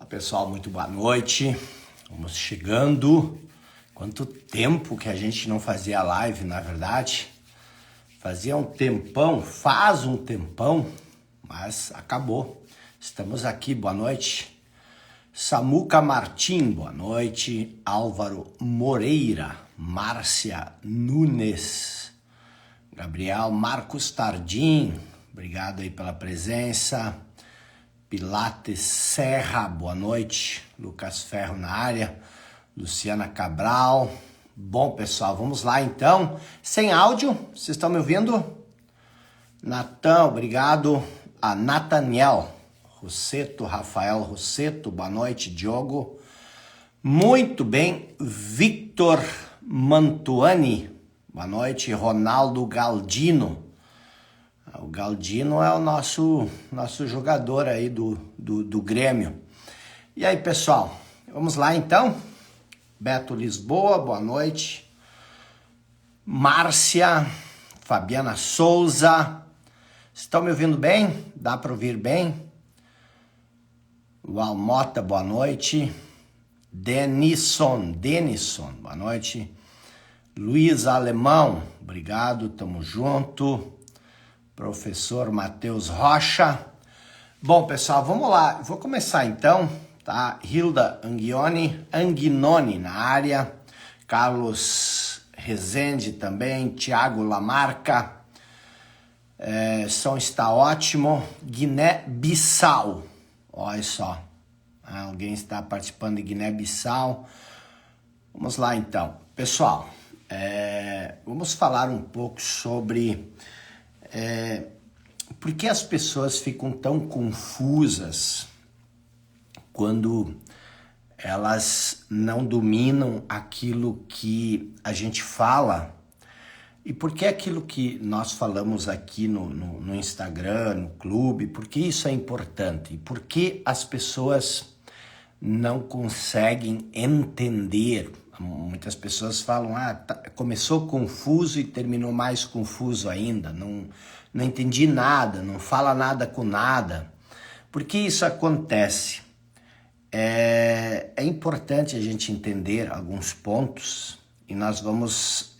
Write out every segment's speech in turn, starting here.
Pessoal, muito boa noite. Vamos chegando. Quanto tempo que a gente não fazia live, na verdade. Fazia um tempão, faz um tempão, mas acabou. Estamos aqui, boa noite. Samuca Martim, boa noite. Álvaro Moreira, Márcia Nunes, Gabriel Marcos Tardim, obrigado aí pela presença. Pilates Serra, boa noite. Lucas Ferro na área. Luciana Cabral. Bom, pessoal, vamos lá então. Sem áudio, vocês estão me ouvindo? Natan, obrigado. A Nathaniel Rosseto, Rafael Rosseto, boa noite. Diogo, muito bem. Victor Mantuani, boa noite. Ronaldo Galdino. O Galdino é o nosso jogador aí do Grêmio. E aí, pessoal, vamos lá então. Beto Lisboa, boa noite. Márcia, Fabiana Souza. Estão me ouvindo bem? Dá para ouvir bem? Ual Mota, boa noite. Denison, boa noite. Luiz Alemão, obrigado, tamo junto. Professor Matheus Rocha. Bom, pessoal, vamos lá. Vou começar então, tá? Hilda Anguinoni na área. Carlos Rezende também. Tiago Lamarca. Som está ótimo. Guiné-Bissau. Olha só. Alguém está participando de Guiné-Bissau. Vamos lá então. Pessoal, vamos falar um pouco sobre... por que as pessoas ficam tão confusas quando elas não dominam aquilo que a gente fala? E por que aquilo que nós falamos aqui no Instagram, no clube, por que isso é importante? E por que as pessoas não conseguem entender? Muitas pessoas falam, começou confuso e terminou mais confuso ainda, não entendi nada, não fala nada com nada. Por que isso acontece? É importante a gente entender alguns pontos e nós vamos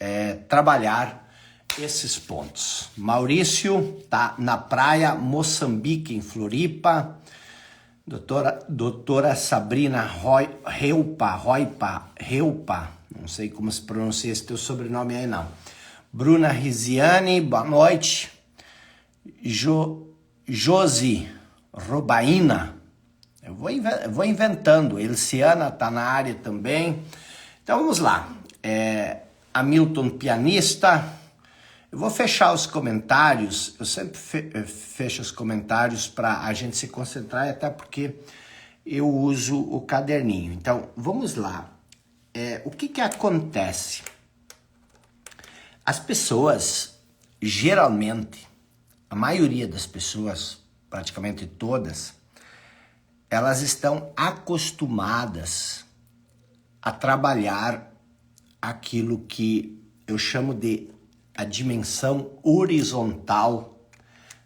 trabalhar esses pontos. Maurício tá na praia, Moçambique, em Floripa. Doutora Sabrina Reupa, não sei como se pronuncia esse teu sobrenome aí não. Bruna Riziane, boa noite. Josi Robaina, eu vou inventando. Elciana tá na área também. Então vamos lá. Hamilton Pianista. Eu vou fechar os comentários, eu sempre fecho os comentários para a gente se concentrar, até porque eu uso o caderninho. Então, vamos lá. O que acontece? As pessoas, geralmente, a maioria das pessoas, praticamente todas, elas estão acostumadas a trabalhar aquilo que eu chamo de a dimensão horizontal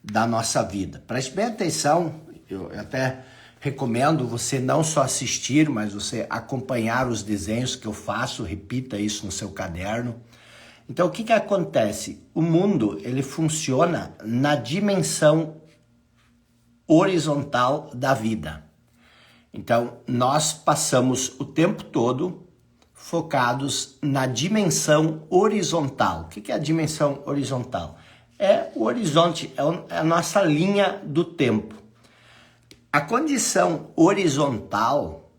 da nossa vida. Preste bem atenção, eu até recomendo você não só assistir, mas você acompanhar os desenhos que eu faço, repita isso no seu caderno. Então, o que acontece? O mundo, ele funciona na dimensão horizontal da vida. Então, nós passamos o tempo todo focados na dimensão horizontal. O que é a dimensão horizontal? É o horizonte, é a nossa linha do tempo. A condição horizontal,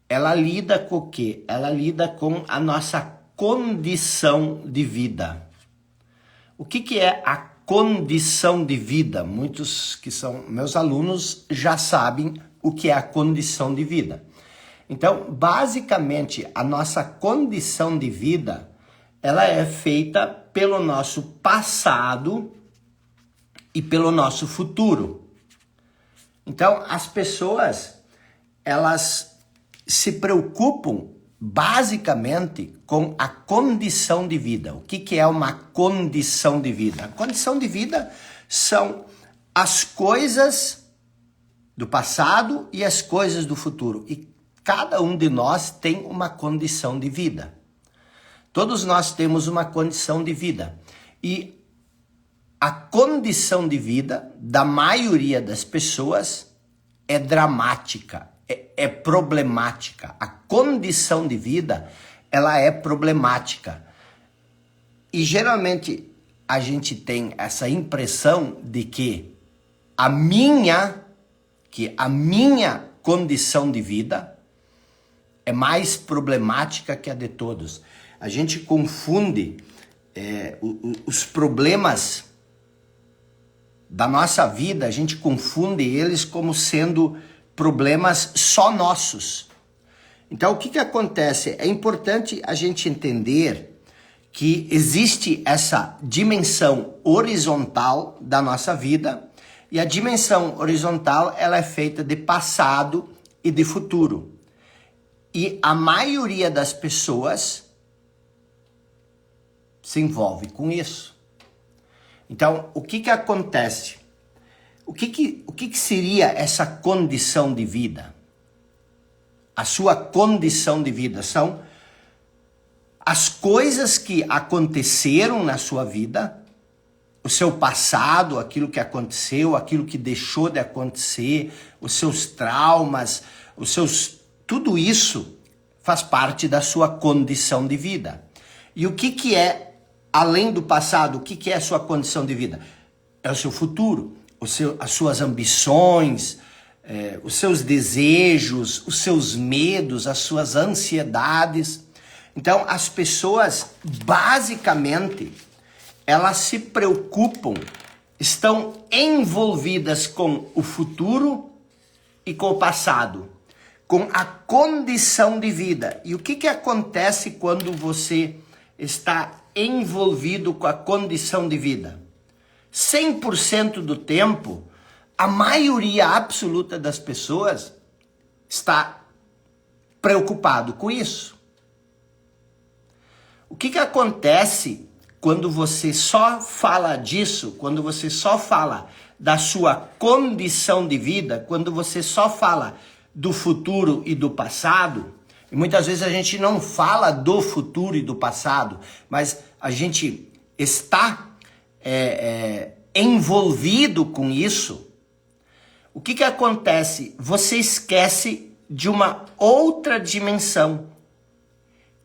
ela lida com o quê? Ela lida com a nossa condição de vida. O que é a condição de vida? Muitos que são meus alunos já sabem o que é a condição de vida. Então, basicamente, a nossa condição de vida, ela é feita pelo nosso passado e pelo nosso futuro. Então, as pessoas, elas se preocupam basicamente com a condição de vida. O que é uma condição de vida? A condição de vida são as coisas do passado e as coisas do futuro. E cada um de nós tem uma condição de vida. Todos nós temos uma condição de vida. E a condição de vida da maioria das pessoas é dramática, é problemática. A condição de vida, ela é problemática. E geralmente a gente tem essa impressão de que a minha condição de vida é mais problemática que a de todos. A gente confunde os problemas da nossa vida, a gente confunde eles como sendo problemas só nossos. Então, o que acontece? É importante a gente entender que existe essa dimensão horizontal da nossa vida, e a dimensão horizontal ela é feita de passado e de futuro. E a maioria das pessoas se envolve com isso. Então, o que acontece? O que seria essa condição de vida? A sua condição de vida são as coisas que aconteceram na sua vida, o seu passado, aquilo que aconteceu, aquilo que deixou de acontecer, os seus traumas, tudo isso faz parte da sua condição de vida. E o que é, além do passado, o que é a sua condição de vida? É o seu futuro, as suas ambições, os seus desejos, os seus medos, as suas ansiedades. Então, as pessoas, basicamente, elas se preocupam, estão envolvidas com o futuro e com o passado, com a condição de vida. E o que acontece quando você está envolvido com a condição de vida? 100% do tempo, a maioria absoluta das pessoas está preocupado com isso. O que acontece quando você só fala disso, quando você só fala da sua condição de vida, quando você só fala do futuro e do passado? E muitas vezes a gente não fala do futuro e do passado, mas a gente está envolvido com isso. O que acontece? Você esquece de uma outra dimensão,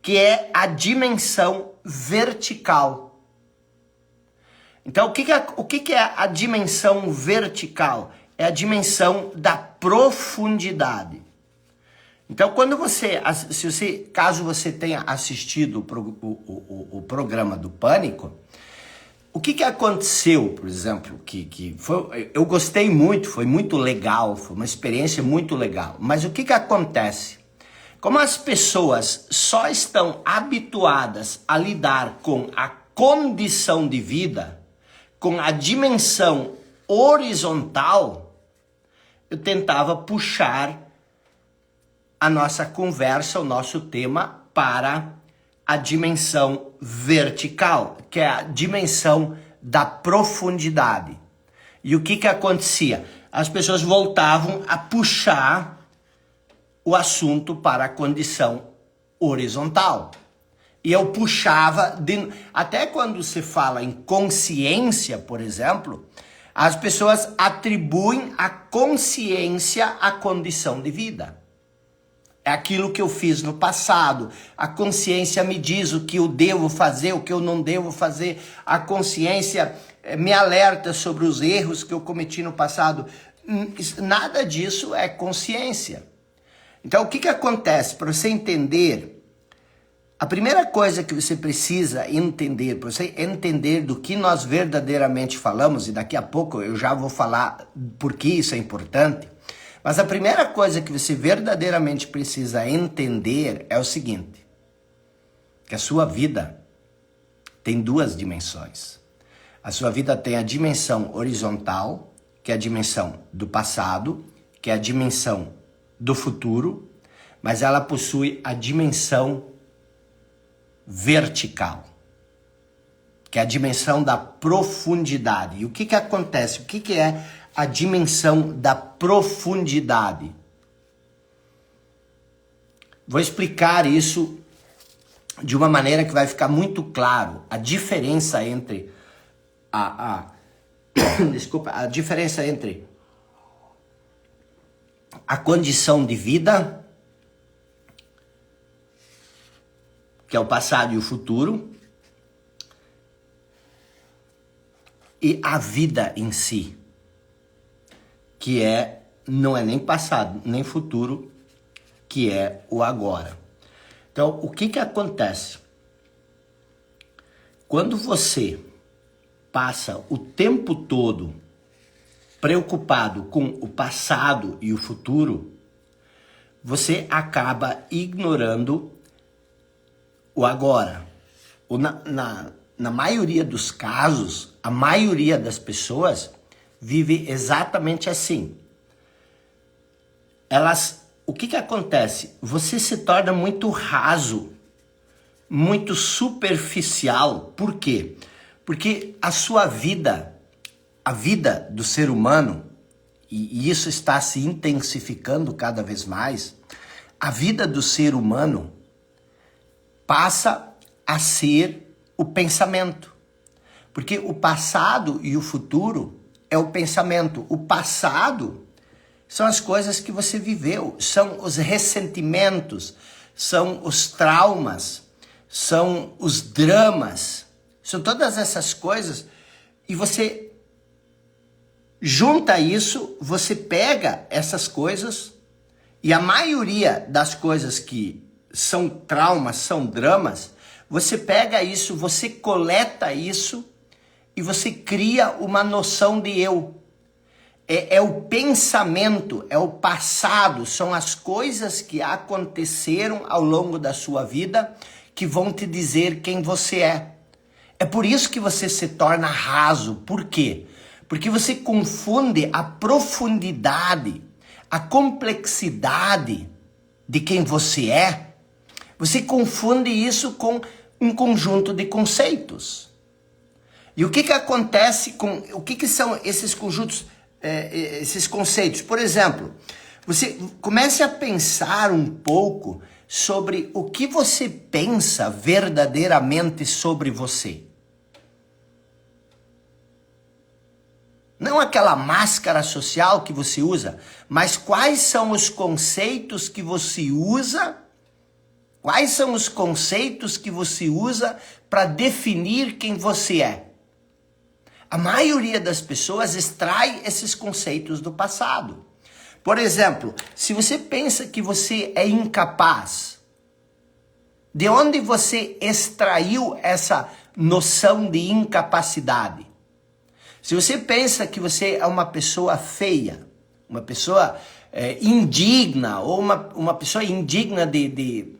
que é a dimensão vertical. Então, o que é a dimensão vertical? É a dimensão da profundidade. Então, caso você tenha assistido o programa do Pânico, o que aconteceu, por exemplo, eu gostei muito, foi muito legal, foi uma experiência muito legal. Mas o que acontece? Como as pessoas só estão habituadas a lidar com a condição de vida, com a dimensão horizontal, eu tentava puxar a nossa conversa, o nosso tema, para a dimensão vertical, que é a dimensão da profundidade. E o que acontecia? As pessoas voltavam a puxar o assunto para a condição horizontal. E eu puxava, até quando se fala em consciência, por exemplo, as pessoas atribuem a consciência à condição de vida. É aquilo que eu fiz no passado. A consciência me diz o que eu devo fazer, o que eu não devo fazer. A consciência me alerta sobre os erros que eu cometi no passado. Nada disso é consciência. Então, o que acontece? Para você entender, a primeira coisa que você precisa entender, para você entender do que nós verdadeiramente falamos, e daqui a pouco eu já vou falar por que isso é importante, mas a primeira coisa que você verdadeiramente precisa entender é o seguinte, que a sua vida tem duas dimensões. A sua vida tem a dimensão horizontal, que é a dimensão do passado, que é a dimensão do futuro, mas ela possui a dimensão vertical, que é a dimensão da profundidade. E o que acontece? O que é a dimensão da profundidade. Vou explicar isso de uma maneira que vai ficar muito claro a diferença entre a diferença entre a condição de vida, que é o passado e o futuro, e a vida em si, que não é nem passado, nem futuro, que é o agora. Então, o que acontece? Quando você passa o tempo todo preocupado com o passado e o futuro, você acaba ignorando o agora. Na maioria dos casos, a maioria das pessoas vive exatamente assim. O que acontece? Você se torna muito raso, muito superficial. Por quê? Porque a sua vida, a vida do ser humano, e isso está se intensificando cada vez mais, a vida do ser humano passa a ser o pensamento. Porque o passado e o futuro é o pensamento. O passado são as coisas que você viveu, são os ressentimentos, são os traumas, são os dramas, são todas essas coisas. E você junta isso, você pega essas coisas, e a maioria das coisas que são traumas, são dramas, você pega isso, você coleta isso e você cria uma noção de eu. É o pensamento, é o passado, são as coisas que aconteceram ao longo da sua vida que vão te dizer quem você é. É por isso que você se torna raso. Por quê? Porque você confunde a profundidade, a complexidade de quem você é. Você confunde isso com um conjunto de conceitos. E o que acontece o que são esses conjuntos, esses conceitos? Por exemplo, você comece a pensar um pouco sobre o que você pensa verdadeiramente sobre você. Não aquela máscara social que você usa, mas quais são os conceitos que você usa? Quais são os conceitos que você usa para definir quem você é? A maioria das pessoas extrai esses conceitos do passado. Por exemplo, se você pensa que você é incapaz, de onde você extraiu essa noção de incapacidade? Se você pensa que você é uma pessoa feia, uma pessoa indigna, ou uma pessoa indigna de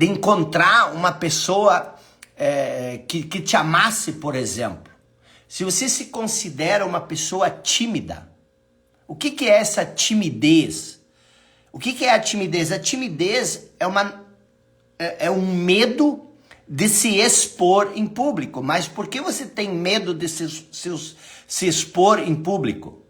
encontrar uma pessoa que te amasse, por exemplo. Se você se considera uma pessoa tímida, o que é essa timidez? O que é a timidez? A timidez é um medo de se expor em público. Mas por que você tem medo de se expor em público?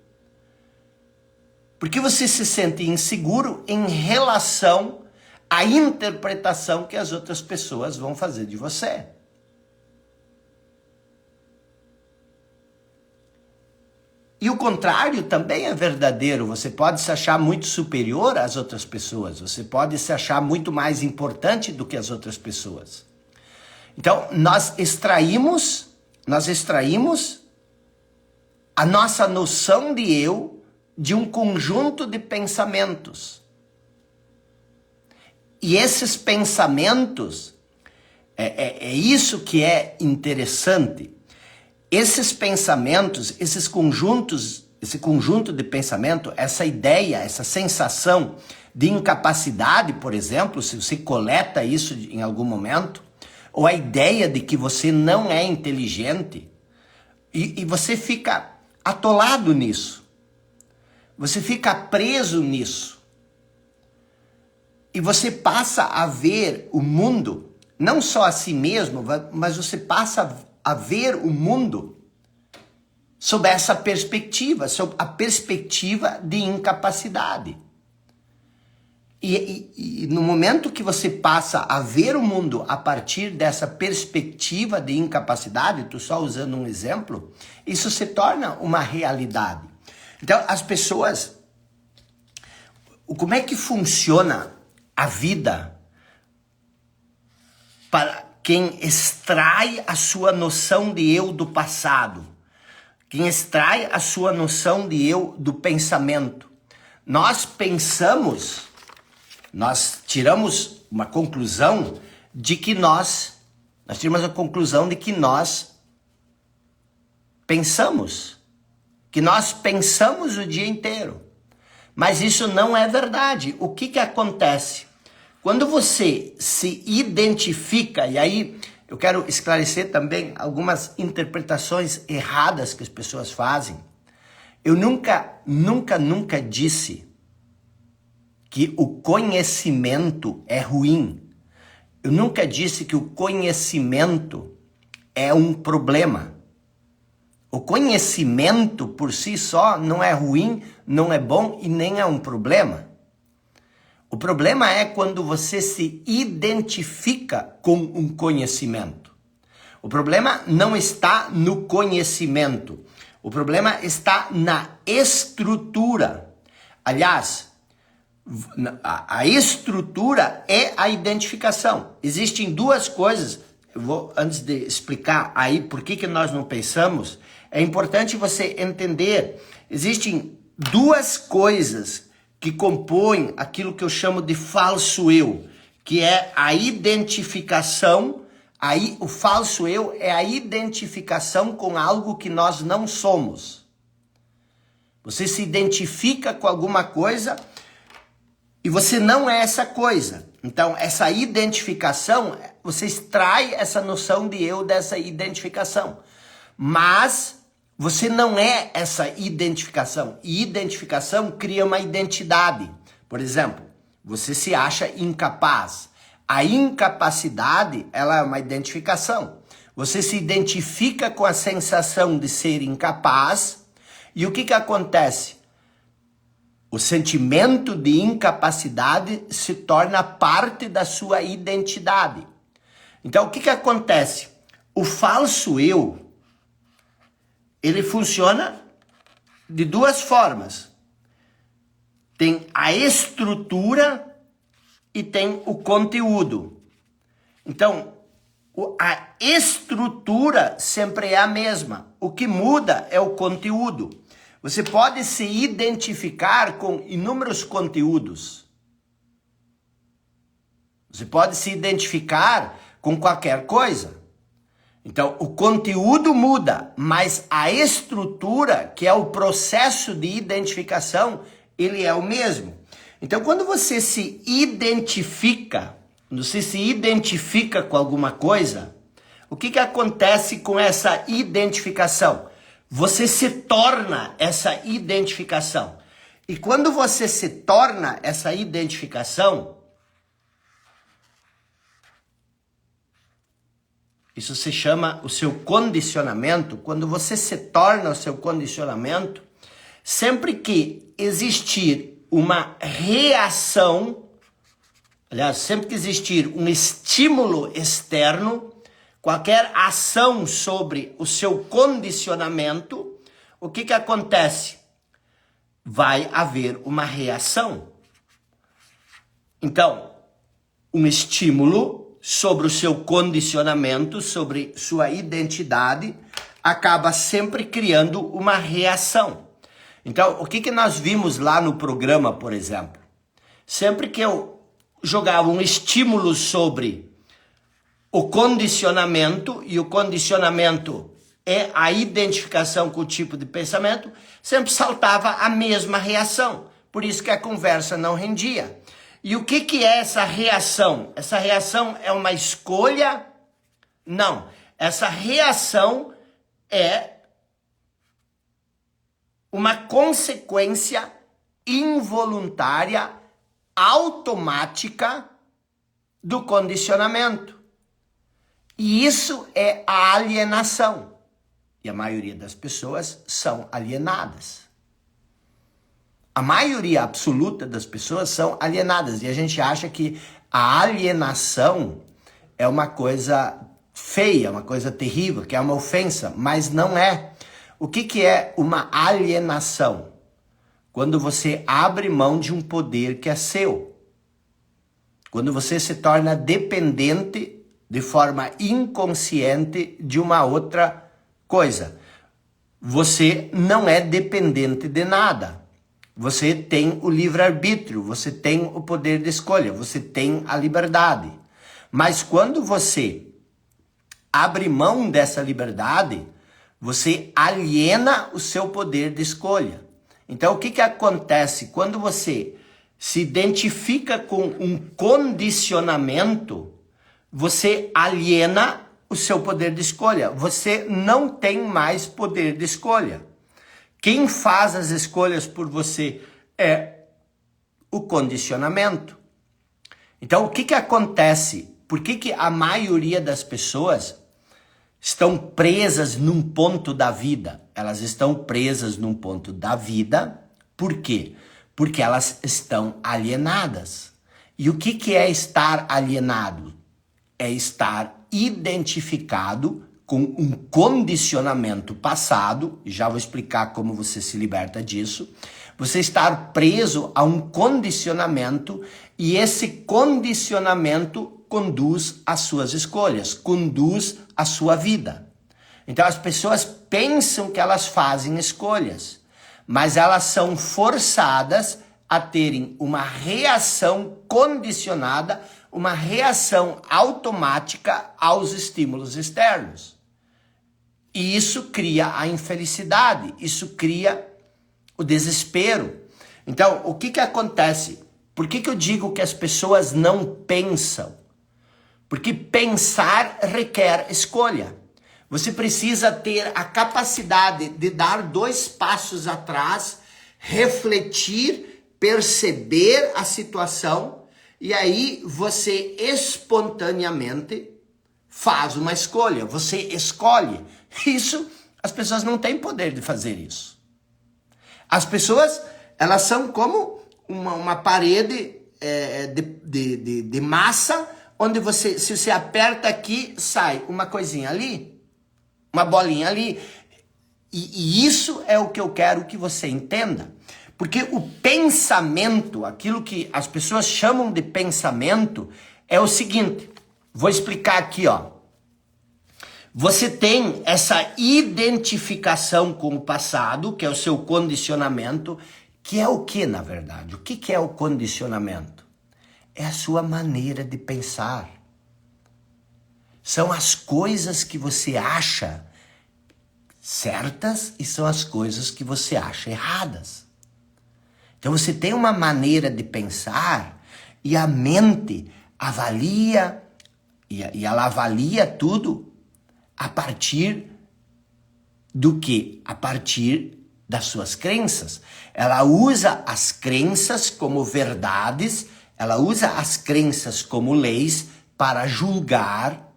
Porque você se sente inseguro em relação à interpretação que as outras pessoas vão fazer de você. E o contrário também é verdadeiro. Você pode se achar muito superior às outras pessoas. Você pode se achar muito mais importante do que as outras pessoas. Então, nós extraímos a nossa noção de eu de um conjunto de pensamentos. E esses pensamentos, é isso que é interessante. Esses pensamentos, esse conjunto de pensamento, essa ideia, essa sensação de incapacidade, por exemplo, se você coleta isso em algum momento, ou a ideia de que você não é inteligente, e você fica atolado nisso, você fica preso nisso, e você passa a ver o mundo, não só a si mesmo, mas você passa a ver o mundo sob essa perspectiva, sob a perspectiva de incapacidade. E no momento que você passa a ver o mundo a partir dessa perspectiva de incapacidade, estou só usando um exemplo, isso se torna uma realidade. Então, as pessoas... Como é que funciona a vida para quem extrai a sua noção de eu do passado? Quem extrai a sua noção de eu do pensamento? Nós pensamos, nós tiramos uma conclusão de que nós pensamos o dia inteiro. Mas isso não é verdade. O que acontece? Quando você se identifica, e aí eu quero esclarecer também algumas interpretações erradas que as pessoas fazem. Eu nunca disse que o conhecimento é ruim. Eu nunca disse que o conhecimento é um problema. O conhecimento por si só não é ruim, não é bom e nem é um problema. O problema é quando você se identifica com um conhecimento. O problema não está no conhecimento. O problema está na estrutura. Aliás, a estrutura é a identificação. Existem duas coisas. Antes de explicar aí por que nós não pensamos, é importante você entender. Existem duas coisas que compõem aquilo que eu chamo de falso eu, que é a identificação. Aí o falso eu é a identificação com algo que nós não somos. Você se identifica com alguma coisa e você não é essa coisa. Então, essa identificação, você extrai essa noção de eu dessa identificação. Mas você não é essa identificação. E identificação cria uma identidade. Por exemplo, você se acha incapaz. A incapacidade, ela é uma identificação. Você se identifica com a sensação de ser incapaz. E o que acontece? O sentimento de incapacidade se torna parte da sua identidade. Então, o que acontece? O falso eu, ele funciona de duas formas. Tem a estrutura e tem o conteúdo. Então, a estrutura sempre é a mesma. O que muda é o conteúdo. Você pode se identificar com inúmeros conteúdos. Você pode se identificar com qualquer coisa. Então, o conteúdo muda, mas a estrutura, que é o processo de identificação, ele é o mesmo. Então, quando você se identifica com alguma coisa, o que acontece com essa identificação? Você se torna essa identificação. E quando você se torna essa identificação, isso se chama o seu condicionamento. Quando você se torna o seu condicionamento, sempre que existir uma reação, aliás, sempre que existir um estímulo externo, qualquer ação sobre o seu condicionamento, o que acontece? Vai haver uma reação. Então, um estímulo sobre o seu condicionamento, sobre sua identidade, acaba sempre criando uma reação. Então, o que nós vimos lá no programa, por exemplo? Sempre que eu jogava um estímulo sobre o condicionamento, e o condicionamento é a identificação com o tipo de pensamento, sempre saltava a mesma reação. Por isso que a conversa não rendia. E o que é essa reação? Essa reação é uma escolha? Não. Essa reação é uma consequência involuntária, automática do condicionamento. E isso é a alienação. E a maioria das pessoas são alienadas. A maioria absoluta das pessoas são alienadas. E a gente acha que a alienação é uma coisa feia, uma coisa terrível, que é uma ofensa. Mas não é. O que é uma alienação? Quando você abre mão de um poder que é seu. Quando você se torna dependente de forma inconsciente de uma outra coisa. Você não é dependente de nada. Você tem o livre-arbítrio, você tem o poder de escolha, você tem a liberdade. Mas quando você abre mão dessa liberdade, você aliena o seu poder de escolha. Então, o que acontece? Quando você se identifica com um condicionamento, você aliena o seu poder de escolha. Você não tem mais poder de escolha. Quem faz as escolhas por você é o condicionamento. Então, o que acontece? Por que a maioria das pessoas estão presas num ponto da vida? Elas estão presas num ponto da vida. Por quê? Porque elas estão alienadas. E o que é estar alienado? É estar identificado com um condicionamento passado, já vou explicar como você se liberta disso. Você estar preso a um condicionamento e esse condicionamento conduz às suas escolhas, conduz à sua vida. Então as pessoas pensam que elas fazem escolhas, mas elas são forçadas a terem uma reação condicionada, uma reação automática aos estímulos externos. E isso cria a infelicidade, isso cria o desespero. Então, o que acontece? Por que eu digo que as pessoas não pensam? Porque pensar requer escolha. Você precisa ter a capacidade de dar 2 passos atrás, refletir, perceber a situação, e aí você espontaneamente faz uma escolha, você escolhe. Isso, as pessoas não têm poder de fazer isso. As pessoas, elas são como uma parede de massa, onde você, se você aperta aqui, sai uma coisinha ali, uma bolinha ali. E isso é o que eu quero que você entenda. Porque o pensamento, aquilo que as pessoas chamam de pensamento, é o seguinte. Vou explicar aqui, ó. Você tem essa identificação com o passado, que é o seu condicionamento, que é o que, na verdade? O que é o condicionamento? É a sua maneira de pensar. São as coisas que você acha certas e são as coisas que você acha erradas. Então você tem uma maneira de pensar e a mente avalia, e ela avalia tudo a partir do quê? A partir das suas crenças. Ela usa as crenças como verdades, ela usa as crenças como leis para julgar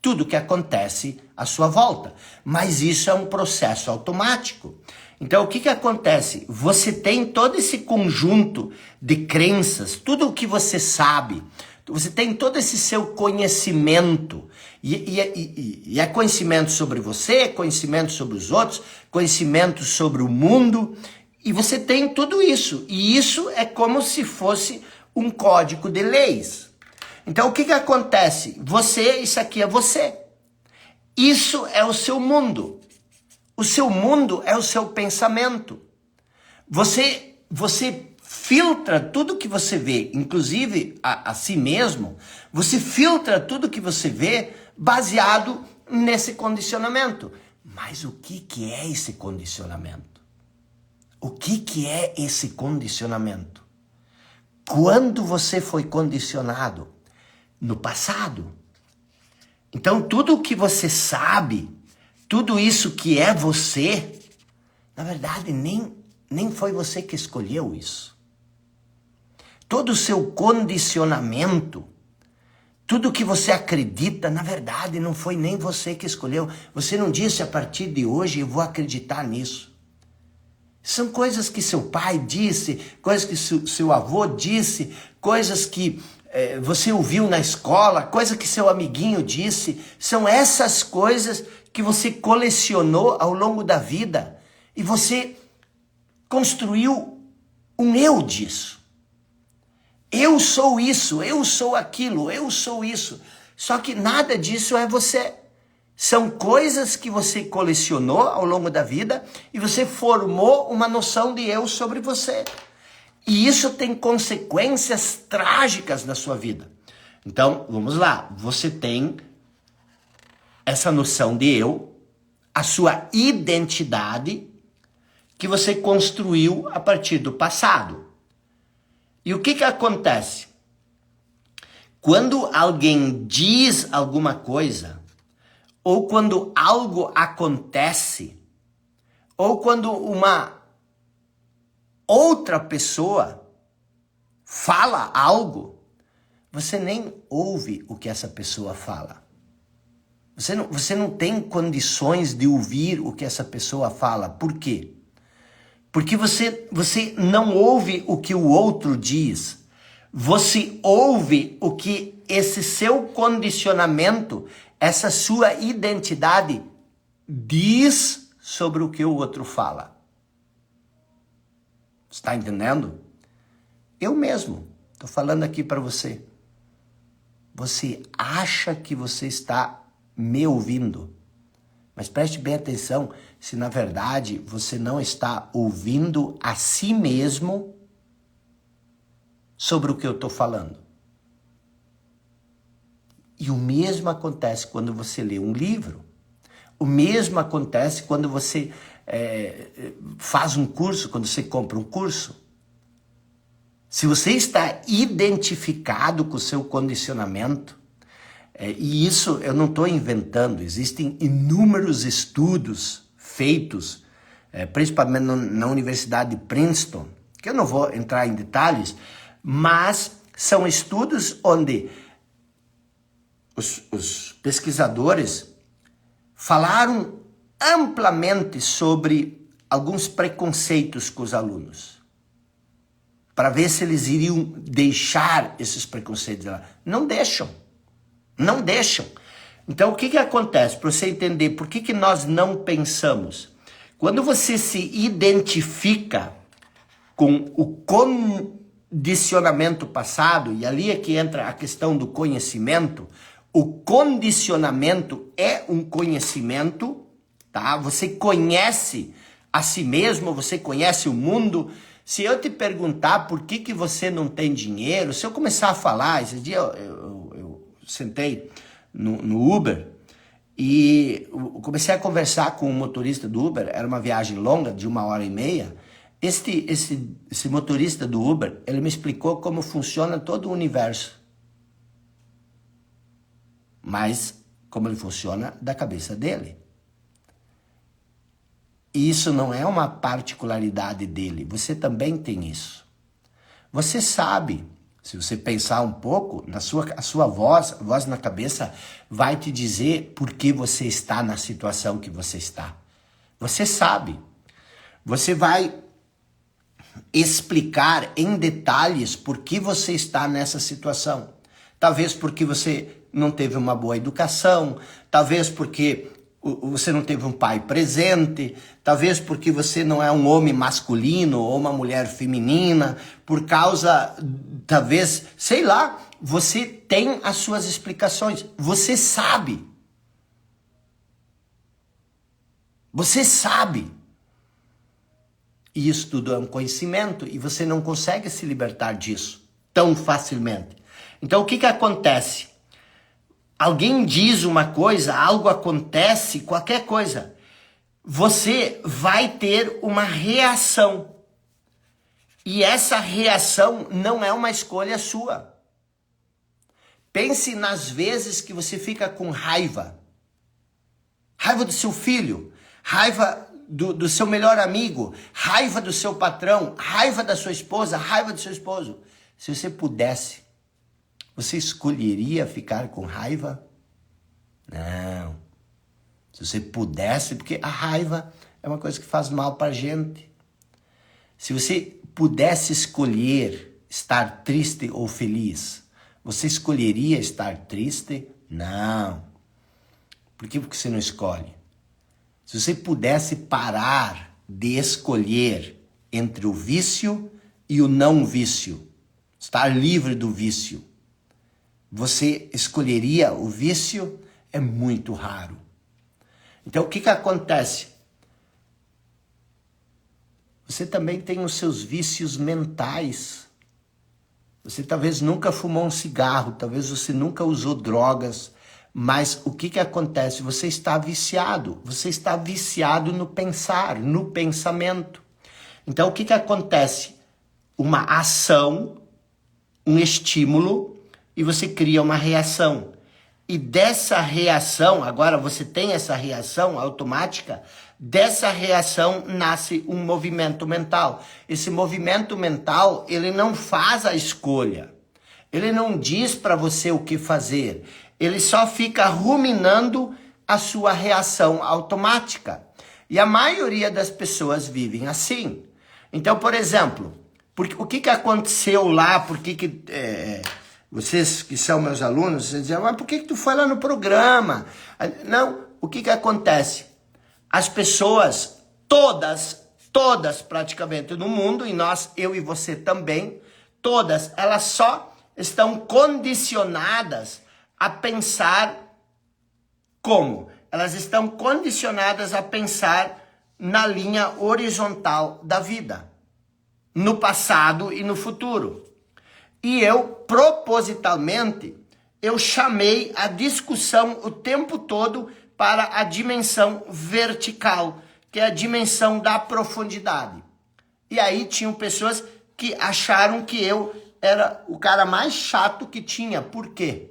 tudo que acontece à sua volta. Mas isso é um processo automático. Então, o que acontece? Você tem todo esse conjunto de crenças, tudo o que você sabe, você tem todo esse seu conhecimento, e é conhecimento sobre você, é conhecimento sobre os outros, conhecimento sobre o mundo, e você tem tudo isso, e isso é como se fosse um código de leis. Então, o que acontece? Isso aqui é você. Isso é o seu mundo. O seu mundo é o seu pensamento. Você filtra tudo que você vê, inclusive a si mesmo, você filtra tudo que você vê baseado nesse condicionamento. Mas o que é esse condicionamento? O que é esse condicionamento? Quando você foi condicionado? No passado. Então, tudo o que você sabe, tudo isso que é você, na verdade, nem foi você que escolheu isso. Todo o seu condicionamento Tudo que você acredita, na verdade, não foi nem você que escolheu. Você não disse, a partir de hoje eu vou acreditar nisso. São coisas que seu pai disse, coisas que seu avô disse, coisas que você ouviu na escola, coisas que seu amiguinho disse. São essas coisas que você colecionou ao longo da vida. E você construiu um eu disso. Eu sou isso, eu sou aquilo, eu sou isso. Só que nada disso é você. São coisas que você colecionou ao longo da vida e você formou uma noção de eu sobre você. E isso tem consequências trágicas na sua vida. Então, vamos lá. Você tem essa noção de eu, a sua identidade, que você construiu a partir do passado. E o que acontece? Quando alguém diz alguma coisa, ou quando algo acontece, ou quando uma outra pessoa fala algo, você nem ouve o que essa pessoa fala. Você não tem condições de ouvir o que essa pessoa fala. Por quê? Porque você não ouve o que o outro diz. Você ouve o que esse seu condicionamento, essa sua identidade diz sobre o que o outro fala. Está entendendo? Eu mesmo estou falando aqui para você. Você acha que você está me ouvindo? Mas preste bem atenção, se na verdade você não está ouvindo a si mesmo sobre o que eu estou falando. E o mesmo acontece quando você lê um livro. O mesmo acontece quando você faz um curso, quando você compra um curso. Se você está identificado com o seu condicionamento, e isso eu não estou inventando, existem inúmeros estudos feitos, principalmente na Universidade de Princeton, que eu não vou entrar em detalhes, mas são estudos onde os pesquisadores falaram amplamente sobre alguns preconceitos com os alunos, para ver se eles iriam deixar esses preconceitos lá. Não deixam. Não deixam. Então, o que acontece? Para você entender por que nós não pensamos. Quando você se identifica com o condicionamento passado, e ali é que entra a questão do conhecimento, o condicionamento é um conhecimento, tá? Você conhece a si mesmo, você conhece o mundo. Se eu te perguntar por que você não tem dinheiro, se eu começar a falar, esse dia eu sentei no Uber e comecei a conversar com o motorista do Uber, era uma viagem longa de 1h30, esse motorista do Uber, ele me explicou como funciona todo o universo, mas como ele funciona da cabeça dele. E isso não é uma particularidade dele, você também tem isso. Você sabe. Se você pensar um pouco, a sua voz, a voz na cabeça vai te dizer por que você está na situação que você está. Você sabe. Você vai explicar em detalhes por que você está nessa situação. Talvez porque você não teve uma boa educação, talvez porque você não teve um pai presente, talvez porque você não é um homem masculino ou uma mulher feminina, por causa, talvez, sei lá, você tem as suas explicações, você sabe. Você sabe. E isso tudo é um conhecimento e você não consegue se libertar disso tão facilmente. Então o que acontece? Alguém diz uma coisa, algo acontece, qualquer coisa. Você vai ter uma reação. E essa reação não é uma escolha sua. Pense nas vezes que você fica com raiva. Raiva do seu filho, raiva do seu melhor amigo, raiva do seu patrão, raiva da sua esposa, raiva do seu esposo. Se você pudesse, Você escolheria ficar com raiva? Não. Se você pudesse, porque a raiva é uma coisa que faz mal para a gente. Se você pudesse escolher estar triste ou feliz, você escolheria estar triste? Não. Por que você não escolhe? Se você pudesse parar de escolher entre o vício e o não vício, estar livre do vício, você escolheria o vício? É muito raro. Então o que acontece? Você também tem os seus vícios mentais. Você talvez nunca fumou um cigarro, talvez você nunca usou drogas, mas o que acontece? Você está viciado no pensar, no pensamento. Então o que acontece? Uma ação, um estímulo, e você cria uma reação. E dessa reação, agora você tem essa reação automática, dessa reação nasce um movimento mental. Esse movimento mental, ele não faz a escolha. Ele não diz para você o que fazer. Ele só fica ruminando a sua reação automática. E a maioria das pessoas vivem assim. Então, por exemplo, o que aconteceu lá? Vocês que são meus alunos, vocês dizem, mas por que tu foi lá no programa? Não, o que acontece? As pessoas, todas praticamente no mundo, e eu e você também, todas, elas só estão condicionadas a pensar como? Elas estão condicionadas a pensar na linha horizontal da vida, no passado e no futuro. E eu, propositalmente, eu chamei a discussão o tempo todo para a dimensão vertical, que é a dimensão da profundidade. E aí tinham pessoas que acharam que eu era o cara mais chato que tinha. Por quê?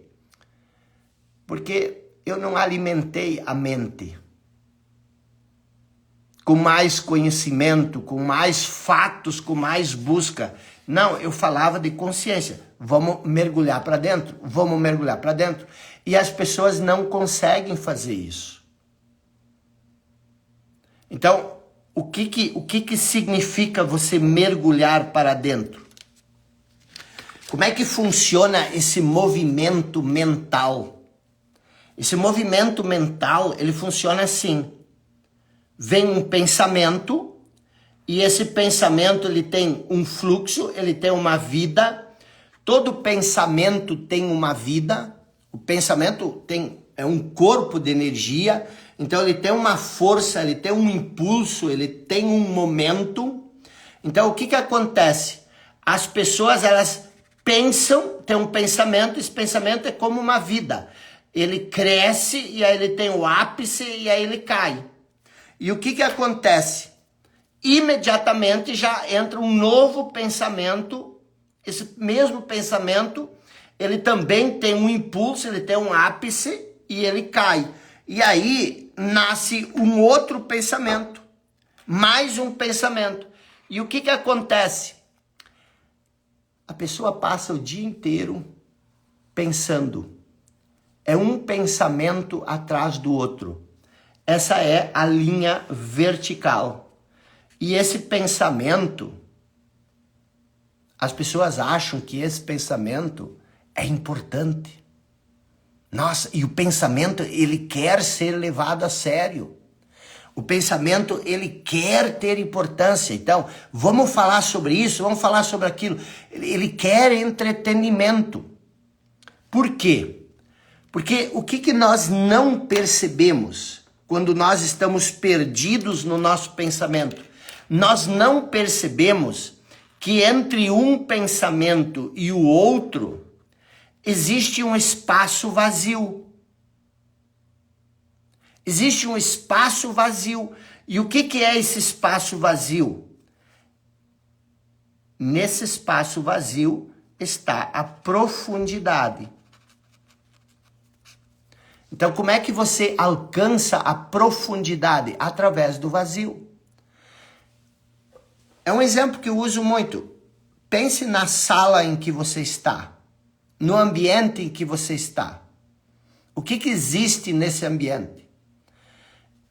Porque eu não alimentei a mente com mais conhecimento, com mais fatos, com mais busca. Não, eu falava de consciência. Vamos mergulhar para dentro, vamos mergulhar para dentro. E as pessoas não conseguem fazer isso. Então, o que significa você mergulhar para dentro? Como é que funciona esse movimento mental? Esse movimento mental, ele funciona assim. Vem um pensamento, e esse pensamento ele tem um fluxo, ele tem uma vida. Todo pensamento tem uma vida. O pensamento é um corpo de energia, então ele tem uma força, ele tem um impulso, ele tem um momento. Então o que acontece? As pessoas, elas pensam, tem um pensamento, esse pensamento é como uma vida. Ele cresce, e aí ele tem o ápice, e aí ele cai. E o que acontece? Imediatamente já entra um novo pensamento. Esse mesmo pensamento, ele também tem um impulso, ele tem um ápice e ele cai. E aí nasce um outro pensamento, mais um pensamento. E o que acontece? A pessoa passa o dia inteiro pensando. É um pensamento atrás do outro. Essa é a linha vertical. E esse pensamento, as pessoas acham que esse pensamento é importante. Nossa, e o pensamento, ele quer ser levado a sério. O pensamento, ele quer ter importância. Então, vamos falar sobre isso, vamos falar sobre aquilo. Ele quer entretenimento. Por quê? Porque o que nós não percebemos quando nós estamos perdidos no nosso pensamento? Nós não percebemos que entre um pensamento e o outro existe um espaço vazio. Existe um espaço vazio. E o que é esse espaço vazio? Nesse espaço vazio está a profundidade. Então, como é que você alcança a profundidade? Através do vazio. É um exemplo que eu uso muito. Pense na sala em que você está. no ambiente em que você está. O que existe nesse ambiente?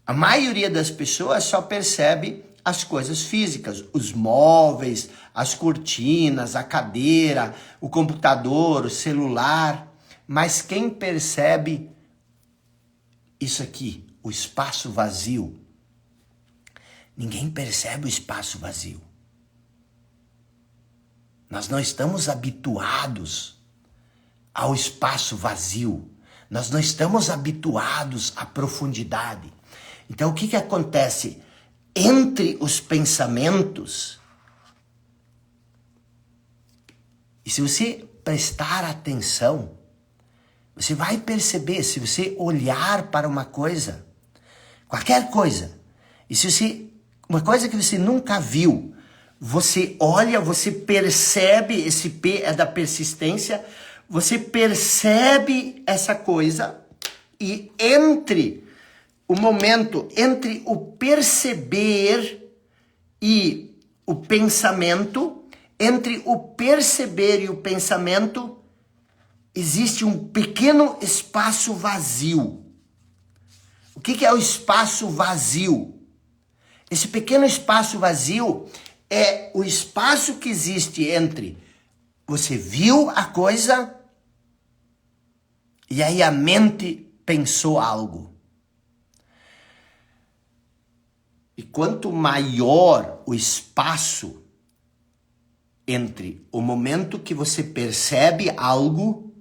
A maioria das pessoas só percebe as coisas físicas, os móveis, as cortinas, a cadeira, o computador, o celular. Mas quem percebe isso aqui, o espaço vazio? Ninguém percebe o espaço vazio. Nós não estamos habituados ao espaço vazio. Nós não estamos habituados à profundidade. Então, o que acontece? Entre os pensamentos, e se você prestar atenção, você vai perceber, se você olhar para uma coisa, qualquer coisa, e se você, uma coisa que você nunca viu, você olha, você percebe, esse P é da persistência, você percebe essa coisa, e entre o momento, entre o perceber e o pensamento, entre o perceber e o pensamento, existe um pequeno espaço vazio. O que é o espaço vazio? Esse pequeno espaço vazio é o espaço que existe entre você viu a coisa e aí a mente pensou algo. E quanto maior o espaço entre o momento que você percebe algo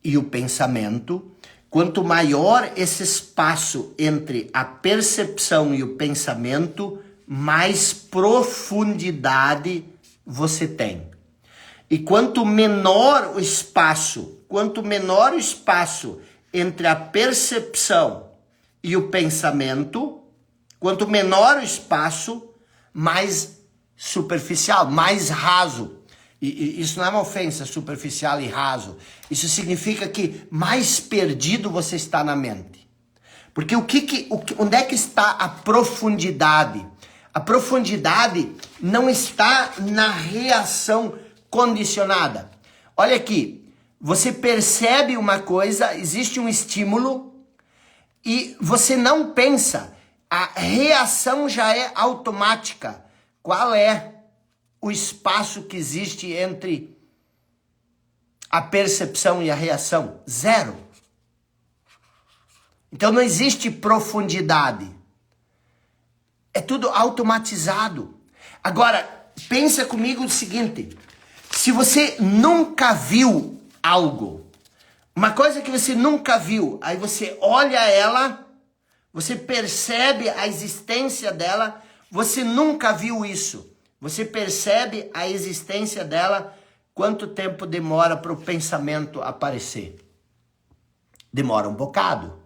e o pensamento, quanto maior esse espaço entre a percepção e o pensamento, mais profundidade você tem. E quanto menor o espaço entre a percepção e o pensamento, quanto menor o espaço, mais superficial, mais raso. E isso não é uma ofensa, superficial e raso. Isso significa que mais perdido você está na mente. Porque onde é que está a profundidade? A profundidade não está na reação condicionada. Olha aqui, você percebe uma coisa, existe um estímulo e você não pensa. A reação já é automática. Qual é o espaço que existe entre a percepção e a reação? Zero. Então não existe profundidade. É tudo automatizado. Agora, pensa comigo o seguinte. Se você nunca viu algo, uma coisa que você nunca viu, aí você olha ela, você percebe a existência dela, você nunca viu isso. Você percebe a existência dela, quanto tempo demora para o pensamento aparecer? Demora um bocado.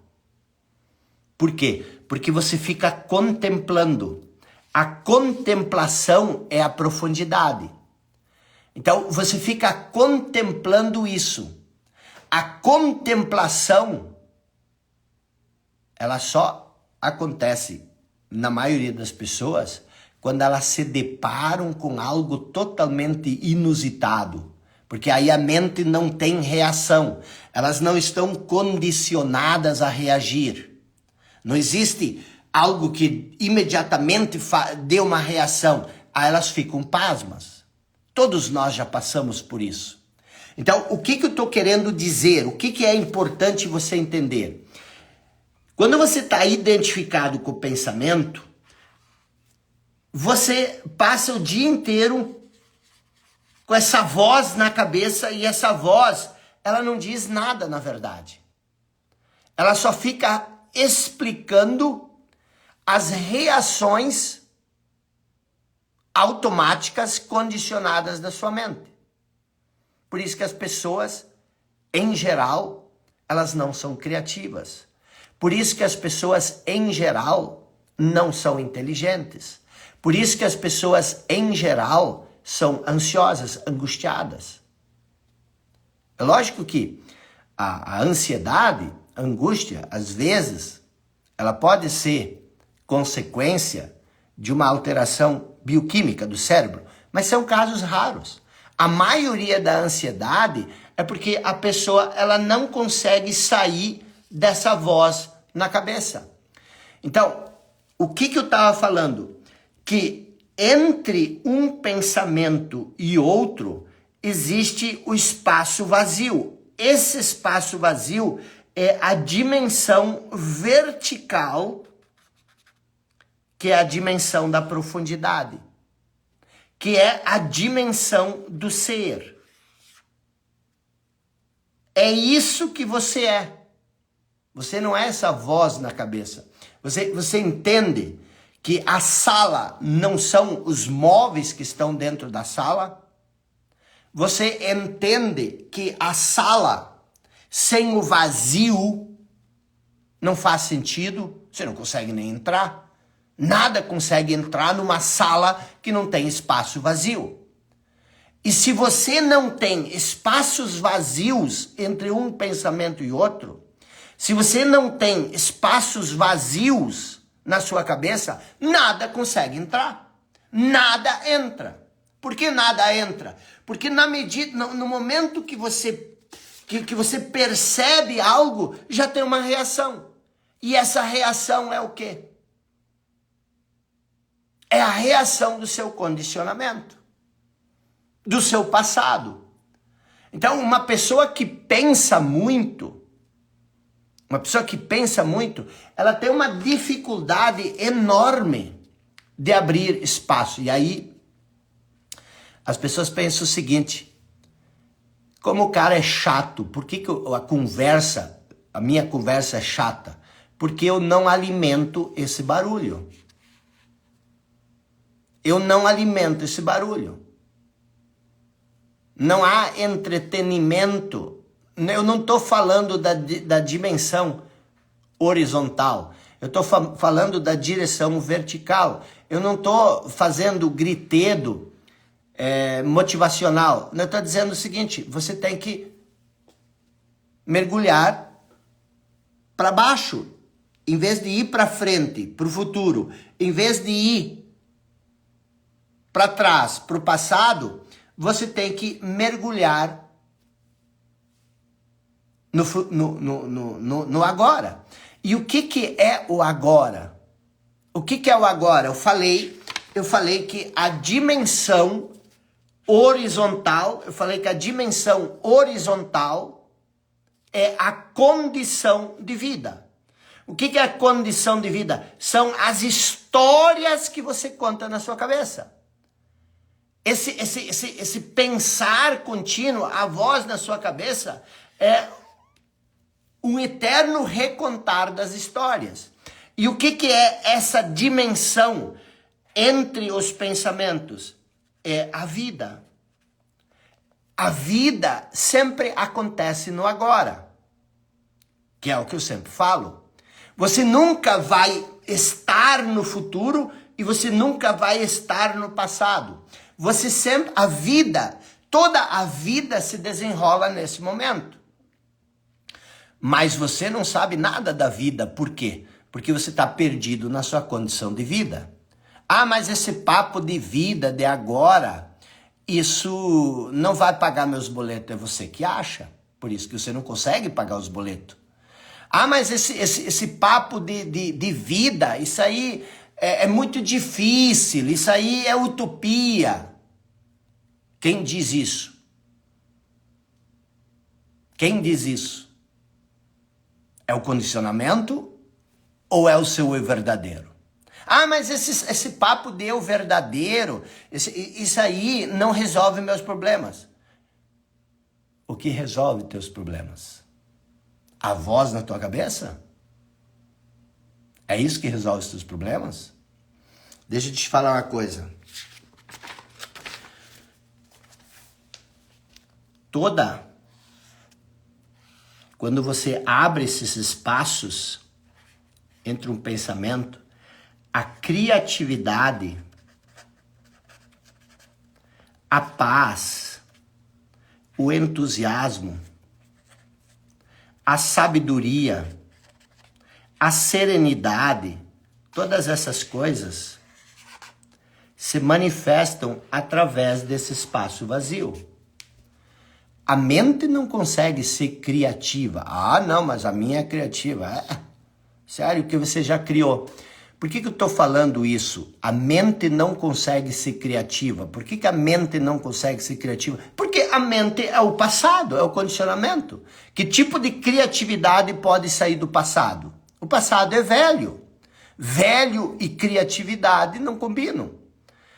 Por quê? Porque você fica contemplando. A contemplação é a profundidade. Então, você fica contemplando isso. A contemplação, ela só acontece, na maioria das pessoas, quando elas se deparam com algo totalmente inusitado. Porque aí a mente não tem reação. Elas não estão condicionadas a reagir. Não existe algo que imediatamente dê uma reação. Aí elas ficam pasmas. Todos nós já passamos por isso. Então, o que eu estou querendo dizer? O que é importante você entender? Quando você está identificado com o pensamento, você passa o dia inteiro com essa voz na cabeça e essa voz, ela não diz nada na verdade. Ela só fica explicando as reações automáticas condicionadas da sua mente. Por isso que as pessoas, em geral, elas não são criativas. Por isso que as pessoas, em geral, não são inteligentes. Por isso que as pessoas, em geral, são ansiosas, angustiadas. É lógico que a ansiedade, a angústia, às vezes, ela pode ser consequência de uma alteração bioquímica do cérebro, mas são casos raros. A maioria da ansiedade é porque a pessoa ela não consegue sair dessa voz na cabeça. Então, o que eu estava falando? Que entre um pensamento e outro existe o espaço vazio. Esse espaço vazio é a dimensão vertical, que é a dimensão da profundidade, que é a dimensão do ser. É isso que você é. Você não é essa voz na cabeça. Você entende que a sala não são os móveis que estão dentro da sala? Você entende que a sala sem o vazio não faz sentido? Você não consegue nem entrar. Nada consegue entrar numa sala que não tem espaço vazio. E se você não tem espaços vazios entre um pensamento e outro, se você não tem espaços vazios na sua cabeça, nada consegue entrar. Nada entra. Por que nada entra? Porque no momento que você percebe algo, já tem uma reação. E essa reação é o quê? É a reação do seu condicionamento, do seu passado. Então, uma pessoa que pensa muito, ela tem uma dificuldade enorme de abrir espaço. E aí, as pessoas pensam o seguinte: como o cara é chato, por que a minha conversa é chata? Porque eu não alimento esse barulho. Eu não alimento esse barulho. Não há entretenimento. Eu não estou falando da dimensão horizontal. Eu estou falando da direção vertical. Eu não estou fazendo gritedo motivacional. Eu estou dizendo o seguinte: você tem que mergulhar para baixo. Em vez de ir para frente, para o futuro. Em vez de ir para trás, para o passado, você tem que mergulhar no agora. E o que é o agora? O que é o agora? Eu falei que a dimensão horizontal é a condição de vida. O que é a condição de vida? São as histórias que você conta na sua cabeça. Esse pensar contínuo, a voz na sua cabeça, é um eterno recontar das histórias. E o que é essa dimensão entre os pensamentos? É a vida. A vida sempre acontece no agora, que é o que eu sempre falo. Você nunca vai estar no futuro e você nunca vai estar no passado. Toda a vida se desenrola nesse momento. Mas você não sabe nada da vida. Por quê? Porque você está perdido na sua condição de vida. Ah, mas esse papo de vida, de agora, isso não vai pagar meus boletos. É você que acha. Por isso que você não consegue pagar os boletos. Ah, mas esse papo de vida, isso aí é muito difícil, isso aí é utopia. Quem diz isso? Quem diz isso? É o condicionamento ou é o seu eu verdadeiro? Ah, mas esse papo de eu verdadeiro, isso aí não resolve meus problemas. O que resolve teus problemas? A voz na tua cabeça? É isso que resolve os teus problemas? Deixa eu te falar uma coisa. Quando você abre esses espaços entre um pensamento, a criatividade, a paz, o entusiasmo, a sabedoria, a serenidade, todas essas coisas se manifestam através desse espaço vazio. A mente não consegue ser criativa. Ah, não, mas a minha é criativa. Sério, que você já criou. Por que eu estou falando isso? A mente não consegue ser criativa. Por que a mente não consegue ser criativa? Porque a mente é o passado, é o condicionamento. Que tipo de criatividade pode sair do passado? O passado é velho. Velho e criatividade não combinam.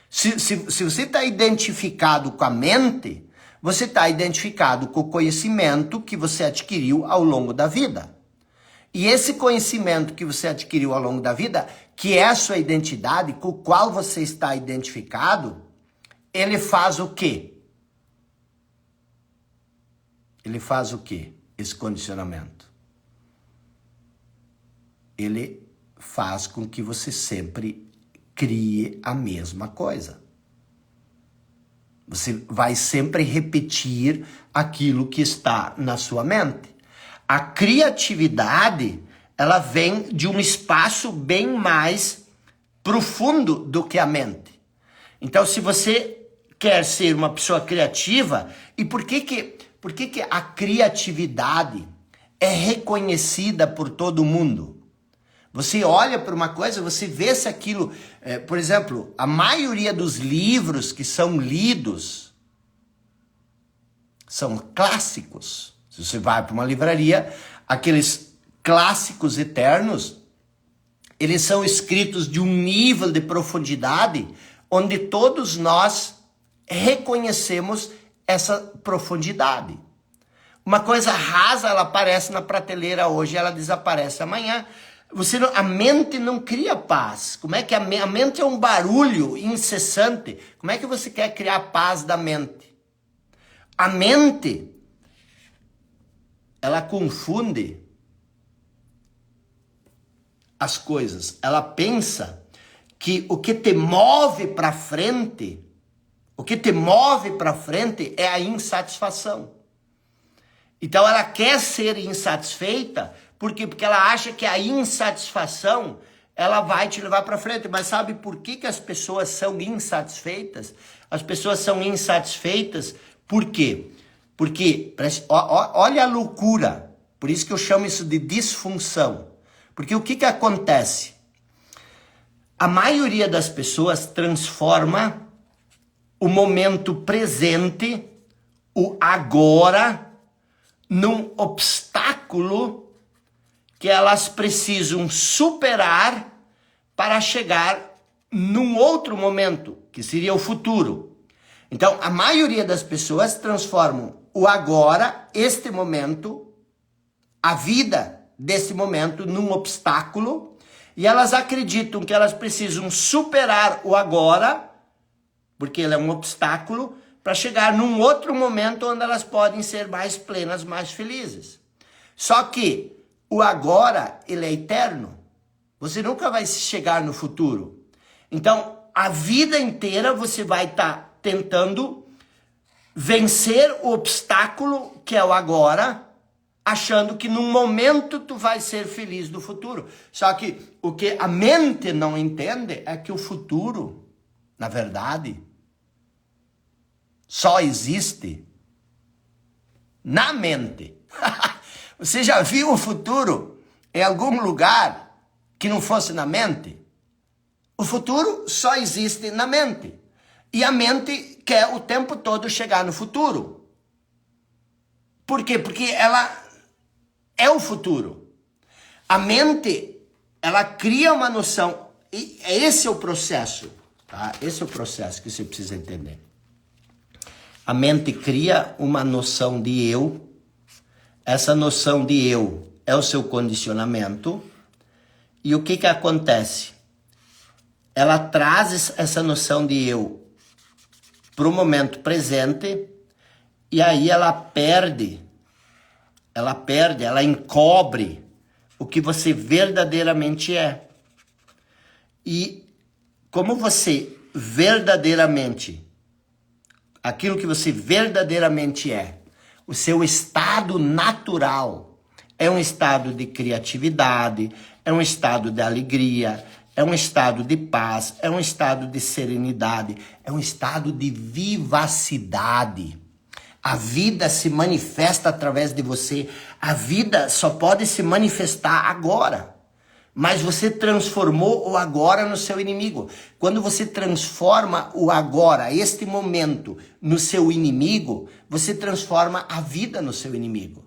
Se você está identificado com a mente, você está identificado com o conhecimento que você adquiriu ao longo da vida. E esse conhecimento que você adquiriu ao longo da vida, que é a sua identidade, com o qual você está identificado, ele faz o quê? Ele faz o quê? Esse condicionamento. Ele faz com que você sempre crie a mesma coisa. Você vai sempre repetir aquilo que está na sua mente. A criatividade, ela vem de um espaço bem mais profundo do que a mente. Então, se você quer ser uma pessoa criativa, e por que a criatividade é reconhecida por todo mundo? Você olha para uma coisa, você vê se aquilo... por exemplo, a maioria dos livros que são lidos são clássicos. Se você vai para uma livraria, aqueles clássicos eternos, eles são escritos de um nível de profundidade onde todos nós reconhecemos essa profundidade. Uma coisa rasa, ela aparece na prateleira hoje, ela desaparece amanhã. A mente não cria paz. Como é que a mente é um barulho incessante? Como é que você quer criar paz da mente? A mente, ela confunde as coisas. Ela pensa que o que te move para frente, é a insatisfação. Então ela quer ser insatisfeita. Por quê? Porque ela acha que a insatisfação, ela vai te levar para frente. Mas sabe por que as pessoas são insatisfeitas? As pessoas são insatisfeitas por quê? Porque, olha a loucura. Por isso que eu chamo isso de disfunção. Porque o que acontece? A maioria das pessoas transforma o momento presente, o agora, num obstáculo que elas precisam superar para chegar num outro momento, que seria o futuro. Então, a maioria das pessoas transformam o agora, este momento, a vida desse momento, num obstáculo, e elas acreditam que elas precisam superar o agora, porque ele é um obstáculo, para chegar num outro momento onde elas podem ser mais plenas, mais felizes. Só que o agora, ele é eterno. Você nunca vai chegar no futuro. Então, a vida inteira você vai estar tentando vencer o obstáculo, que é o agora, achando que num momento tu vai ser feliz no futuro. Só que o que a mente não entende é que o futuro, na verdade, só existe na mente. Você já viu o futuro em algum lugar que não fosse na mente? O futuro só existe na mente. E a mente quer o tempo todo chegar no futuro. Por quê? Porque ela é o futuro. A mente, ela cria uma noção. E esse é o processo. Tá? Esse é o processo que você precisa entender. A mente cria uma noção de eu. Essa noção de eu é o seu condicionamento. E o que acontece? Ela traz essa noção de eu para o momento presente e aí ela encobre o que você verdadeiramente é. E como você verdadeiramente, aquilo que você verdadeiramente é, o seu estado natural é um estado de criatividade, é um estado de alegria, é um estado de paz, é um estado de serenidade, é um estado de vivacidade. A vida se manifesta através de você. A vida só pode se manifestar agora. Mas você transformou o agora no seu inimigo. Quando você transforma o agora, este momento, no seu inimigo, você transforma a vida no seu inimigo.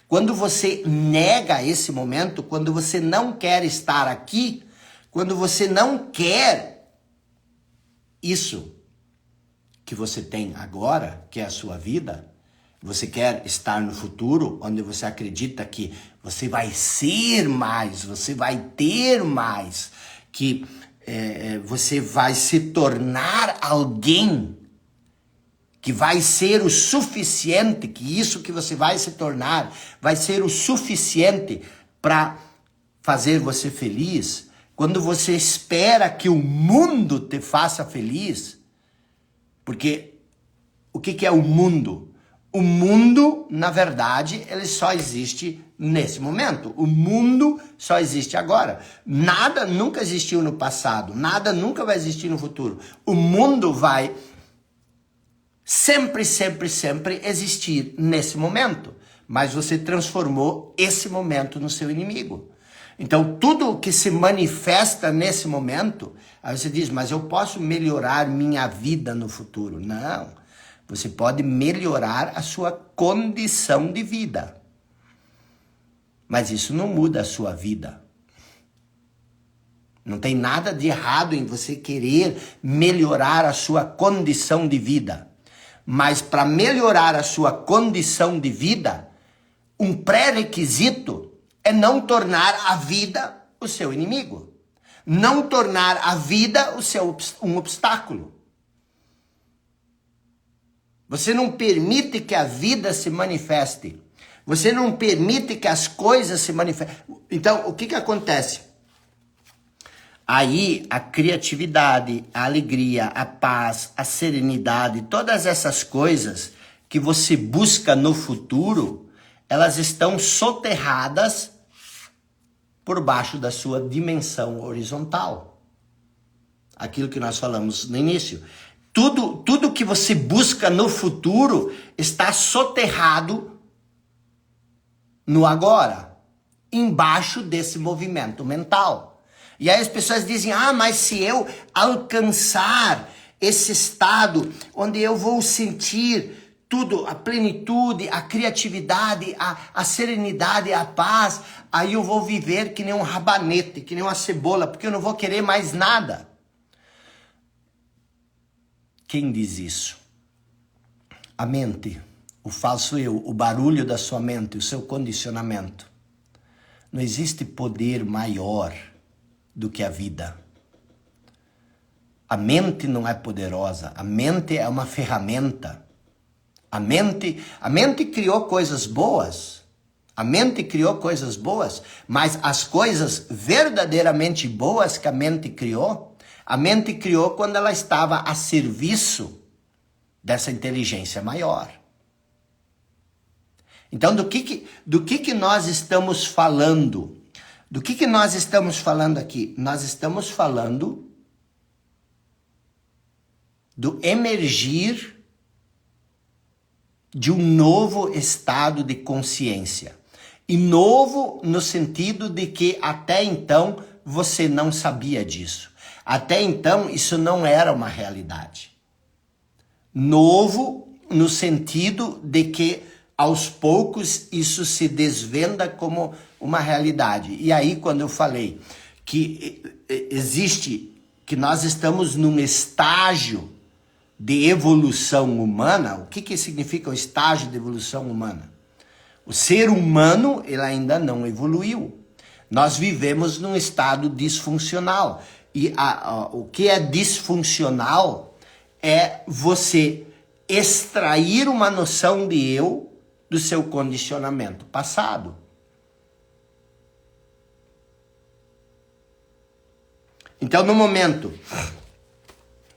Quando você nega esse momento, quando você não quer estar aqui, quando você não quer isso que você tem agora, que é a sua vida, você quer estar no futuro, onde você acredita que você vai ser mais, você vai ter mais, que você vai se tornar alguém que vai ser o suficiente, que isso que você vai se tornar vai ser o suficiente para fazer você feliz. Quando você espera que o mundo te faça feliz, porque o que é o mundo? O mundo, na verdade, ele só existe nesse momento. O mundo só existe agora. Nada nunca existiu no passado. Nada nunca vai existir no futuro. O mundo vai sempre, sempre, sempre existir nesse momento. Mas você transformou esse momento no seu inimigo. Então, tudo que se manifesta nesse momento, aí você diz, mas eu posso melhorar minha vida no futuro. Não. Você pode melhorar a sua condição de vida. Mas isso não muda a sua vida. Não tem nada de errado em você querer melhorar a sua condição de vida. Mas para melhorar a sua condição de vida, um pré-requisito é não tornar a vida o seu inimigo. Não tornar a vida um obstáculo. Você não permite que a vida se manifeste. Você não permite que as coisas se manifestem. Então, o que acontece? Aí, a criatividade, a alegria, a paz, a serenidade, todas essas coisas que você busca no futuro, elas estão soterradas por baixo da sua dimensão horizontal. Aquilo que nós falamos no início. Tudo que você busca no futuro está soterrado no agora, embaixo desse movimento mental. E aí as pessoas dizem, mas se eu alcançar esse estado onde eu vou sentir tudo, a plenitude, a criatividade, a serenidade, a paz, aí eu vou viver que nem um rabanete, que nem uma cebola, porque eu não vou querer mais nada. Quem diz isso? A mente, o falso eu, o barulho da sua mente, o seu condicionamento. Não existe poder maior do que a vida. A mente não é poderosa, a mente é uma ferramenta. A mente criou coisas boas. A mente criou coisas boas, mas as coisas verdadeiramente boas que a mente criou quando ela estava a serviço dessa inteligência maior. Então, do que nós estamos falando? Do que nós estamos falando aqui? Nós estamos falando do emergir de um novo estado de consciência. E novo no sentido de que até então você não sabia disso. Até então isso não era uma realidade. Novo no sentido de que aos poucos isso se desvenda como uma realidade. E aí quando eu falei que que nós estamos num estágio de evolução humana, o que significa o estágio de evolução humana? O ser humano, ele ainda não evoluiu. Nós vivemos num estado disfuncional. E o que é disfuncional é você extrair uma noção de eu do seu condicionamento passado. Então, no momento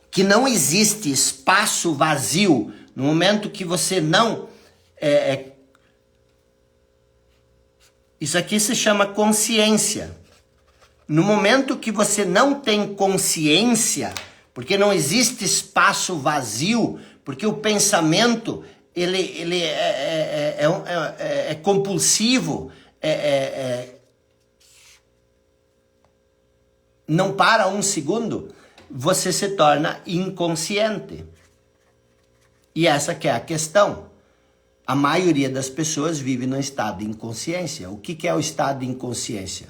que não existe espaço vazio, no momento que você não... isso aqui se chama consciência. No momento que você não tem consciência, porque não existe espaço vazio, porque o pensamento ele é compulsivo, não para um segundo, você se torna inconsciente. E essa que é a questão. A maioria das pessoas vive no estado de inconsciência. O que é o estado de inconsciência?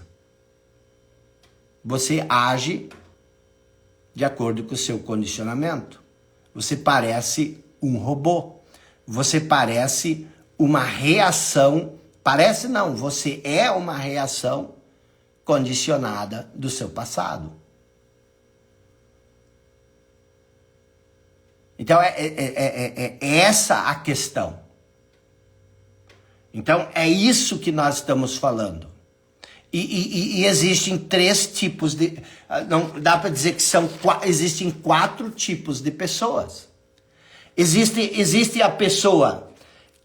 Você age de acordo com o seu condicionamento. Você parece um robô. Você parece uma reação. Parece não, você é uma reação condicionada do seu passado. Então é essa a questão. Então é isso que nós estamos falando. E existem 3 tipos de... Não dá para dizer que existem 4 tipos de pessoas. Existe a pessoa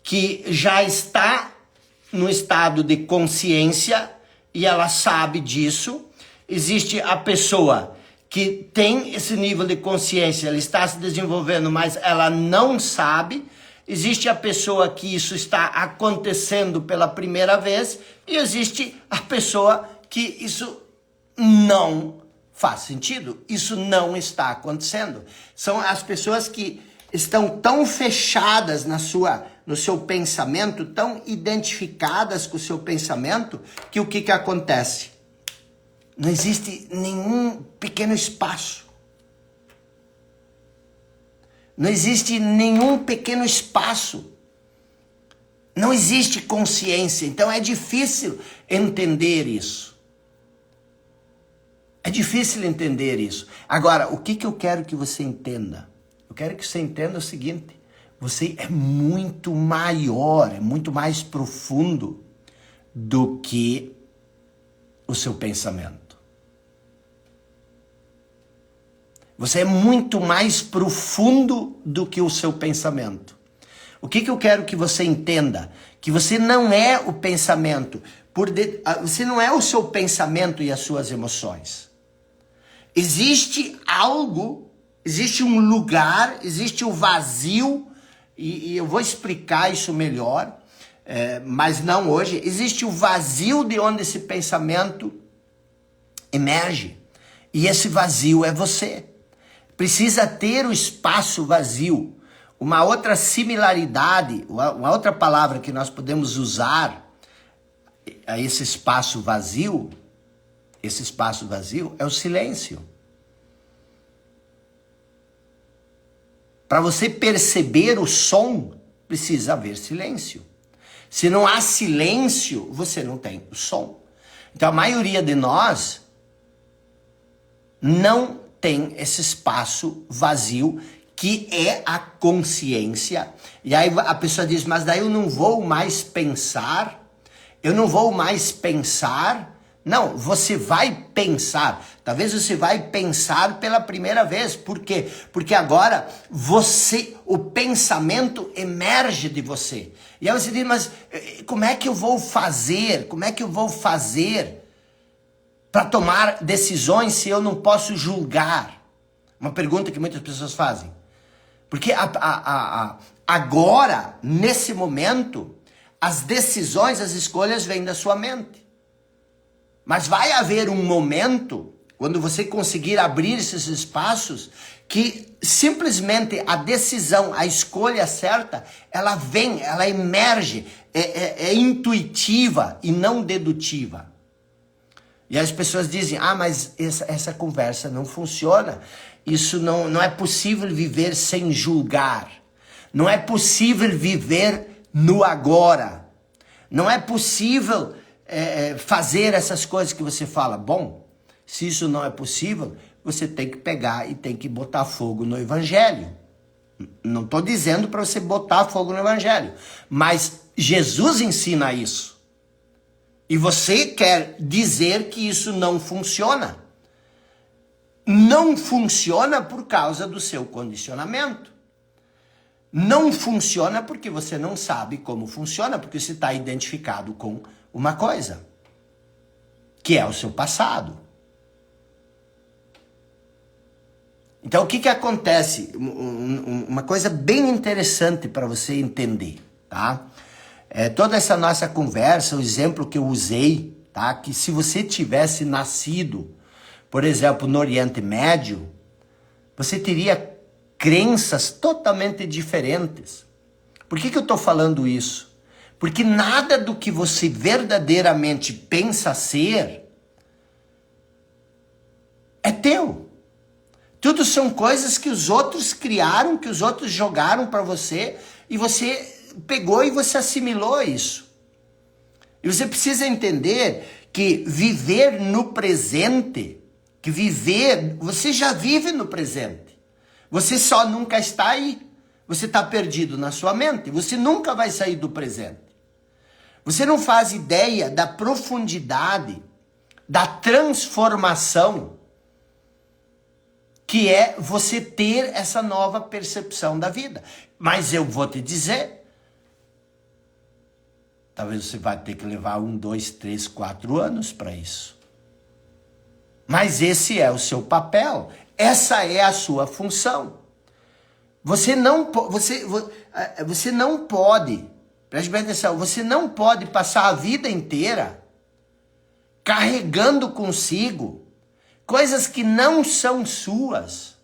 que já está no estado de consciência e ela sabe disso. Existe a pessoa que tem esse nível de consciência, ela está se desenvolvendo, mas ela não sabe. Existe a pessoa que isso está acontecendo pela primeira vez e existe a pessoa que isso não faz sentido, isso não está acontecendo. São as pessoas que estão tão fechadas no seu pensamento, tão identificadas com o seu pensamento, que o que acontece? Não existe nenhum pequeno espaço. Não existe nenhum pequeno espaço. Não existe consciência. Então é difícil entender isso. É difícil entender isso. Agora, o que eu quero que você entenda? Eu quero que você entenda o seguinte. Você é muito maior, é muito mais profundo do que o seu pensamento. Você é muito mais profundo do que o seu pensamento. O que eu quero que você entenda? Que você não é o pensamento. Você não é o seu pensamento e as suas emoções. Existe algo, existe um lugar, existe o vazio, e eu vou explicar isso melhor, mas não hoje. Existe o vazio de onde esse pensamento emerge. E esse vazio é você. Precisa ter o espaço vazio. Uma outra similaridade, uma outra palavra que nós podemos usar a esse espaço vazio é o silêncio. Para você perceber o som, precisa haver silêncio. Se não há silêncio, você não tem o som. Então a maioria de nós não tem esse espaço vazio que é a consciência. E aí a pessoa diz, mas daí eu não vou mais pensar. Eu não vou mais pensar. Não, você vai pensar. Talvez você vai pensar pela primeira vez. Por quê? Porque agora o pensamento emerge de você. E aí você diz, mas como é que eu vou fazer? Como é que eu vou fazer para tomar decisões se eu não posso julgar? Uma pergunta que muitas pessoas fazem. Porque agora, nesse momento, as decisões, as escolhas vêm da sua mente. Mas vai haver um momento, quando você conseguir abrir esses espaços, que simplesmente a decisão, a escolha certa, ela vem, ela emerge, é intuitiva e não dedutiva. E as pessoas dizem, mas essa conversa não funciona. Isso não é possível viver sem julgar. Não é possível viver no agora. Não é possível fazer essas coisas que você fala. Bom, se isso não é possível, você tem que pegar e tem que botar fogo no evangelho. Não estou dizendo para você botar fogo no evangelho. Mas Jesus ensina isso. E você quer dizer que isso não funciona. Não funciona por causa do seu condicionamento. Não funciona porque você não sabe como funciona, porque você está identificado com uma coisa, que é o seu passado. Então, o que acontece? Uma coisa bem interessante para você entender, tá? Toda essa nossa conversa, o exemplo que eu usei, tá? Que se você tivesse nascido, por exemplo, no Oriente Médio, você teria crenças totalmente diferentes. Por que eu estou falando isso? Porque nada do que você verdadeiramente pensa ser é teu. Tudo são coisas que os outros criaram, que os outros jogaram para você, e você pegou e você assimilou isso. E você precisa entender que viver no presente, você já vive no presente. Você só nunca está aí. Você está perdido na sua mente. Você nunca vai sair do presente. Você não faz ideia da profundidade, da transformação que é você ter essa nova percepção da vida. Mas eu vou te dizer, talvez você vai ter que levar 1, 2, 3, 4 anos para isso. Mas esse é o seu papel, essa é a sua função. Você não pode, preste bem atenção, você não pode passar a vida inteira carregando consigo coisas que não são suas,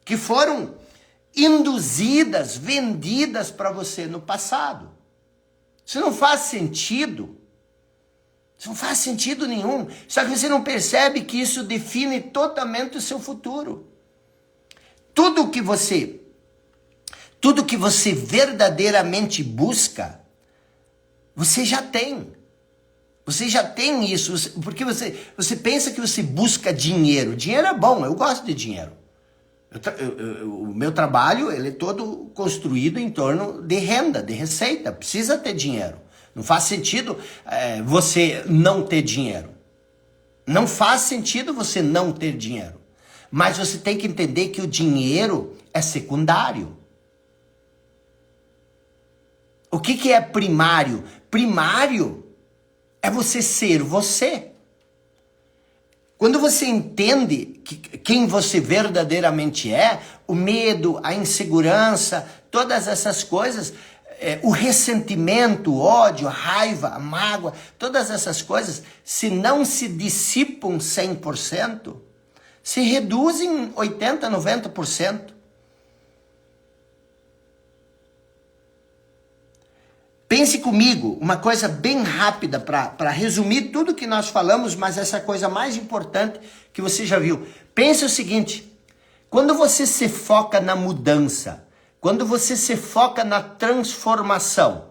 que foram induzidas, vendidas para você no passado. Isso não faz sentido. Isso não faz sentido nenhum. Só que você não percebe que isso define totalmente o seu futuro. Tudo que você verdadeiramente busca, você já tem. Você já tem isso, porque você pensa que você busca dinheiro. Dinheiro é bom, eu gosto de dinheiro. O meu trabalho, ele é todo construído em torno de renda, de receita. Precisa ter dinheiro. Não faz sentido você não ter dinheiro. Não faz sentido você não ter dinheiro. Mas você tem que entender que o dinheiro é secundário. O que é primário? Primário é você ser você. Quando você entende quem você verdadeiramente é, o medo, a insegurança, todas essas coisas, o ressentimento, o ódio, a raiva, a mágoa, todas essas coisas, se não se dissipam 100%, se reduzem 80%, 90%. Pense comigo, uma coisa bem rápida para resumir tudo que nós falamos, mas essa coisa mais importante que você já viu. Pense o seguinte, quando você se foca na mudança, quando você se foca na transformação,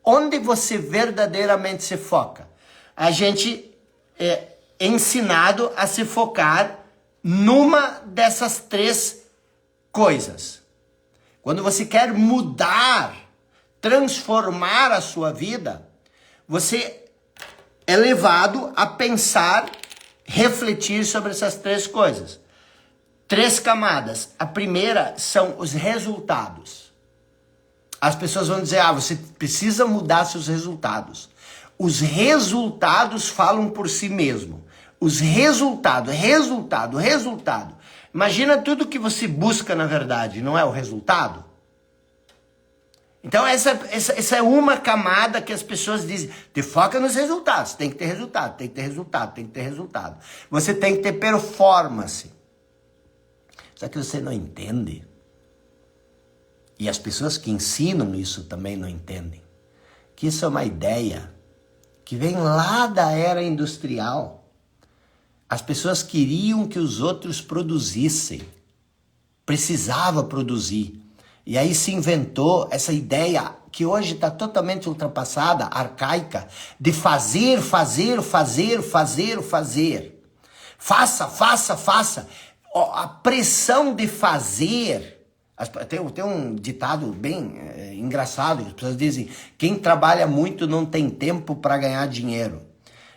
onde você verdadeiramente se foca? A gente é ensinado a se focar numa dessas 3 coisas. Quando você quer mudar, transformar a sua vida, você é levado a pensar, refletir sobre essas 3 coisas. 3 camadas. A primeira são os resultados. As pessoas vão dizer, você precisa mudar seus resultados. Os resultados falam por si mesmo. Os resultados, resultado. Imagina tudo que você busca na verdade, não é o resultado? Então essa é uma camada que as pessoas dizem, te foca nos resultados, tem que ter resultado, tem que ter resultado, tem que ter resultado. Você tem que ter performance. Só que você não entende. E as pessoas que ensinam isso também não entendem. Que isso é uma ideia que vem lá da era industrial. As pessoas queriam que os outros produzissem. Precisava produzir. E aí se inventou essa ideia que hoje está totalmente ultrapassada, arcaica, de fazer. Faça. A pressão de fazer. Tem um ditado bem engraçado, as pessoas dizem, quem trabalha muito não tem tempo para ganhar dinheiro.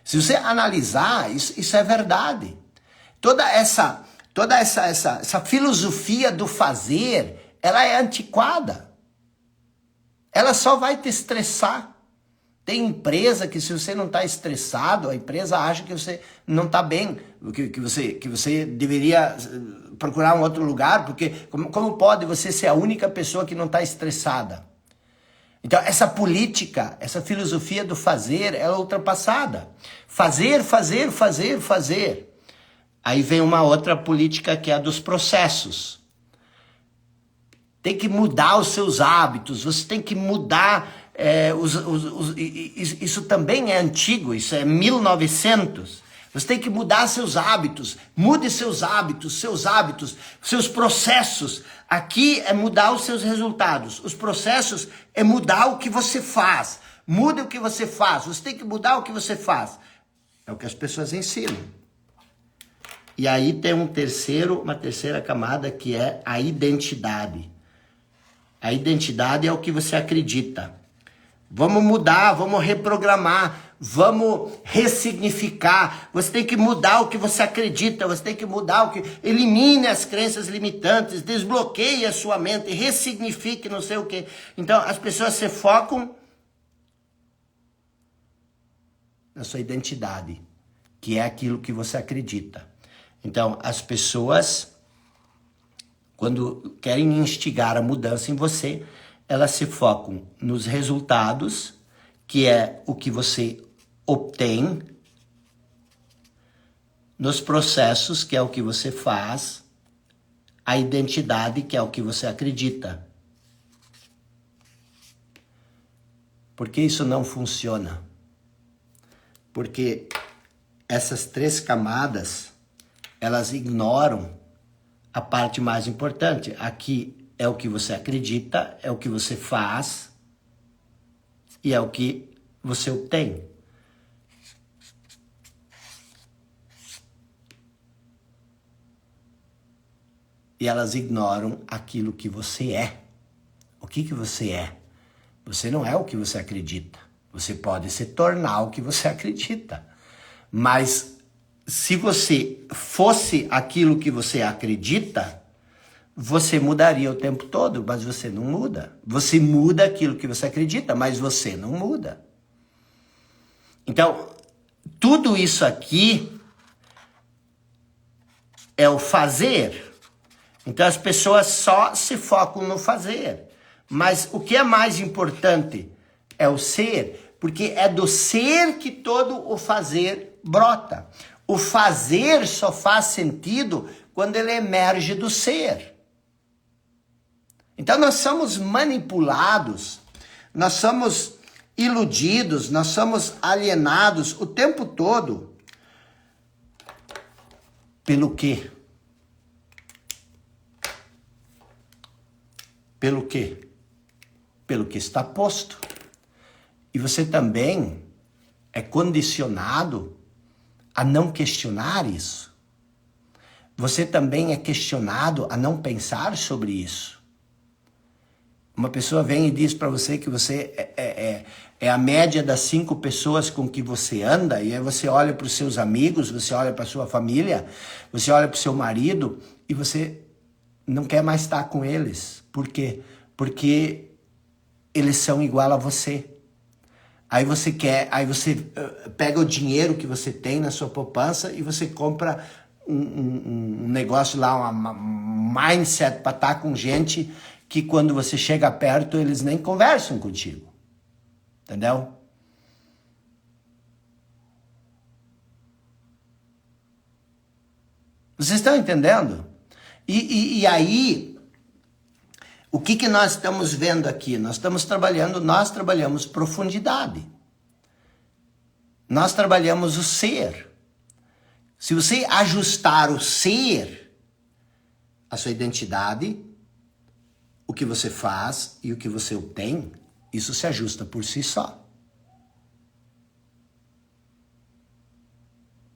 Se você analisar, isso é verdade. Toda essa filosofia do fazer, ela é antiquada. Ela só vai te estressar. Tem empresa que se você não está estressado, a empresa acha que você não está bem, que você deveria procurar um outro lugar, porque como pode você ser a única pessoa que não está estressada? Então, essa política, essa filosofia do fazer, ela é ultrapassada. Fazer, fazer, fazer, fazer. Aí vem uma outra política que é a dos processos. Tem que mudar os seus hábitos, você tem que mudar... isso também é antigo, isso é 1900. Você tem que mudar seus hábitos, mude seus hábitos, seus processos. Aqui é mudar os seus resultados. Os processos é mudar o que você faz. Mude o que você faz, você tem que mudar o que você faz. É o que as pessoas ensinam. E aí tem uma terceira camada que é a identidade. A identidade é o que você acredita. Vamos mudar, vamos reprogramar, vamos ressignificar. Você tem que mudar o que você acredita, você tem que mudar o que... Elimine as crenças limitantes, desbloqueie a sua mente, ressignifique não sei o quê. Então, as pessoas se focam na sua identidade, que é aquilo que você acredita. Então, as pessoas, quando querem instigar a mudança em você, elas se focam nos resultados, que é o que você obtém, nos processos, que é o que você faz, a identidade, que é o que você acredita. Por que isso não funciona? Porque essas 3 camadas, elas ignoram a parte mais importante. Aqui é o que você acredita, é o que você faz e é o que você obtém. E elas ignoram aquilo que você é. O que você é? Você não é o que você acredita. Você pode se tornar o que você acredita. Mas se você fosse aquilo que você acredita, você mudaria o tempo todo, mas você não muda. Você muda aquilo que você acredita, mas você não muda. Então, tudo isso aqui é o fazer. Então, as pessoas só se focam no fazer. Mas o que é mais importante é o ser, porque é do ser que todo o fazer brota. O fazer só faz sentido quando ele emerge do ser. Então nós somos manipulados, nós somos iludidos, nós somos alienados o tempo todo. Pelo quê? Pelo quê? Pelo que está posto. E você também é condicionado a não questionar isso. Você também é questionado a não pensar sobre isso. Uma pessoa vem e diz para você que você é a média das 5 pessoas com que você anda, e aí você olha para os seus amigos, você olha para a sua família, você olha para o seu marido, e você não quer mais estar com eles. Por quê? Porque eles são igual a você. Aí você pega o dinheiro que você tem na sua poupança e você compra um negócio lá, uma mindset para estar com gente que quando você chega perto, eles nem conversam contigo. Entendeu? Vocês estão entendendo? E aí, o que nós estamos vendo aqui? Nós trabalhamos profundidade. Nós trabalhamos o ser. Se você ajustar o ser, a sua identidade, o que você faz e o que você obtém, isso se ajusta por si só.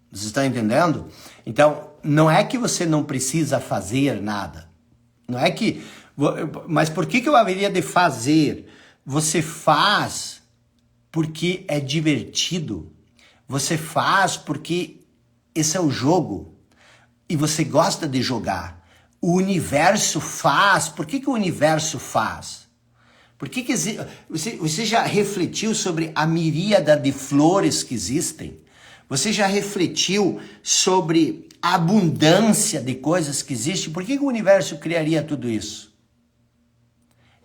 Vocês estão entendendo? Então, não é que você não precisa fazer nada. Não é que... Mas por que eu haveria de fazer? Você faz porque é divertido. Você faz porque esse é o jogo. E você gosta de jogar. O universo faz. Por que o universo faz? Por que você já refletiu sobre a miríada de flores que existem? Você já refletiu sobre a abundância de coisas que existem? Por que o universo criaria tudo isso?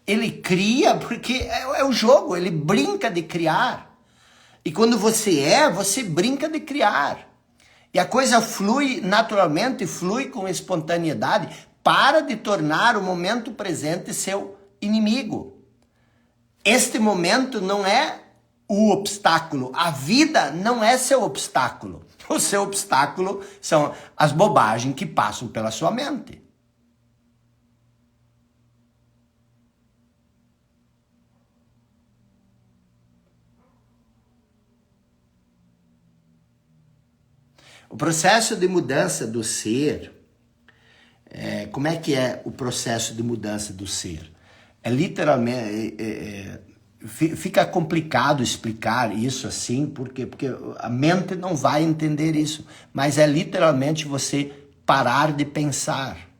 Ele cria porque é o jogo, ele brinca de criar. E quando você brinca de criar. E a coisa flui naturalmente, flui com espontaneidade. Para de tornar o momento presente seu inimigo. Este momento não é o obstáculo. A vida não é seu obstáculo. O seu obstáculo são as bobagens que passam pela sua mente. O processo de mudança do ser, como é que é o processo de mudança do ser? É literalmente, fica complicado explicar isso assim, porque a mente não vai entender isso, mas é literalmente você parar de pensar.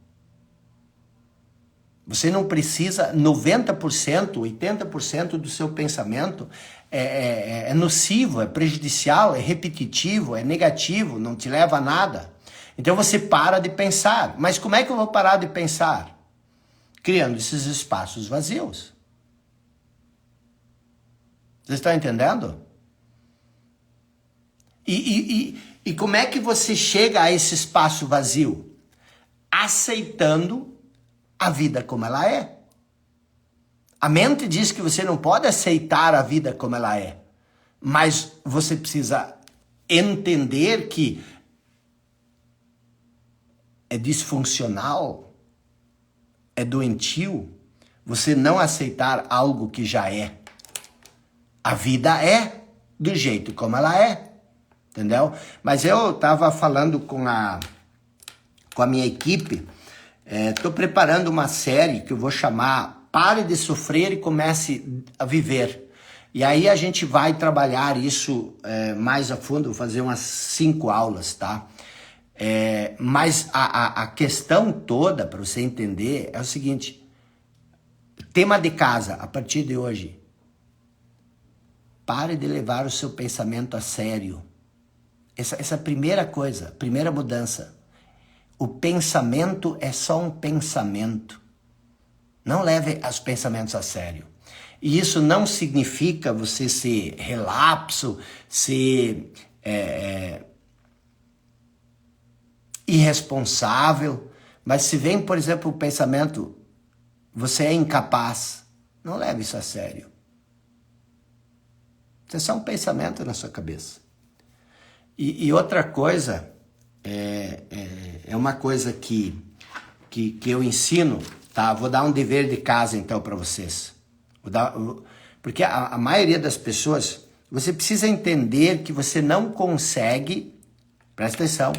Você não precisa, 90%, 80% do seu pensamento é nocivo, é prejudicial, é repetitivo, é negativo, não te leva a nada. Então você para de pensar. Mas como é que eu vou parar de pensar? Criando esses espaços vazios. Você está entendendo? E como é que você chega a esse espaço vazio? Aceitando a vida como ela é. A mente diz que você não pode aceitar a vida como ela é. Mas você precisa entender que é disfuncional, é doentio, você não aceitar algo que já é. A vida é do jeito como ela é, entendeu? Mas eu estava falando com a minha equipe, estou preparando uma série que eu vou chamar Pare de Sofrer e Comece a Viver. E aí a gente vai trabalhar isso mais a fundo, vou fazer umas 5 aulas, tá? Mas a questão toda, para você entender, é o seguinte: tema de casa, a partir de hoje, pare de levar o seu pensamento a sério. Essa primeira coisa, primeira mudança. O pensamento é só um pensamento. Não leve os pensamentos a sério. E isso não significa você ser relapso, ser irresponsável. Mas se vem, por exemplo, o pensamento, você é incapaz, não leve isso a sério. Isso é só um pensamento na sua cabeça. E outra coisa, é uma coisa que eu ensino, tá? Vou dar um dever de casa então para vocês. Porque a maioria das pessoas, você precisa entender que você não consegue, presta atenção,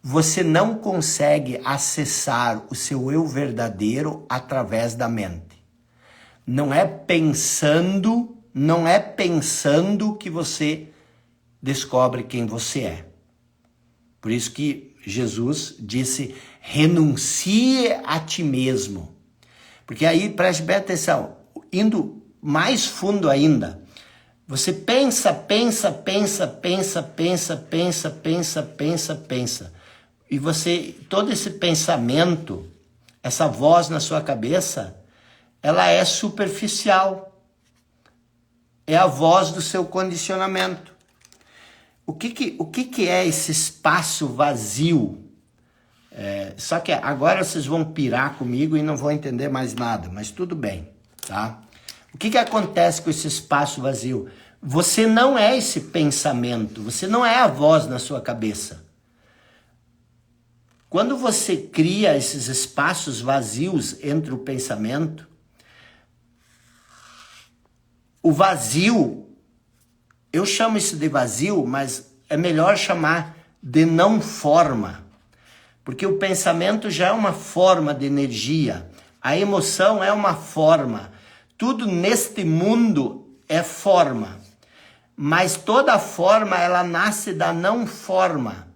você não consegue acessar o seu eu verdadeiro através da mente. Não é pensando que você descobre quem você é. Por isso que Jesus disse, renuncie a ti mesmo. Porque aí, preste bem atenção, indo mais fundo ainda, você pensa. E você, todo esse pensamento, essa voz na sua cabeça, ela é superficial. É a voz do seu condicionamento. O que é esse espaço vazio? Só que agora vocês vão pirar comigo e não vão entender mais nada, mas tudo bem, tá? O que acontece com esse espaço vazio? Você não é esse pensamento, você não é a voz na sua cabeça. Quando você cria esses espaços vazios entre o pensamento, o vazio, eu chamo isso de vazio, mas é melhor chamar de não forma. Porque o pensamento já é uma forma de energia. A emoção é uma forma. Tudo neste mundo é forma. Mas toda forma, ela nasce da não forma.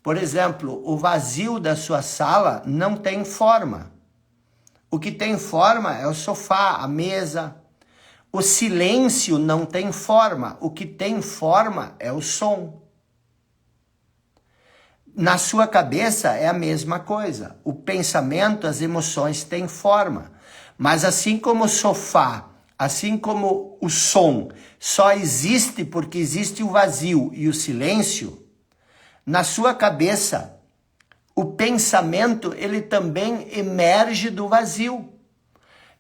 Por exemplo, o vazio da sua sala não tem forma. O que tem forma é o sofá, a mesa. O silêncio não tem forma. O que tem forma é o som. Na sua cabeça é a mesma coisa. O pensamento, as emoções têm forma. Mas assim como o sofá, assim como o som só existe porque existe o vazio e o silêncio, na sua cabeça, o pensamento ele também emerge do vazio.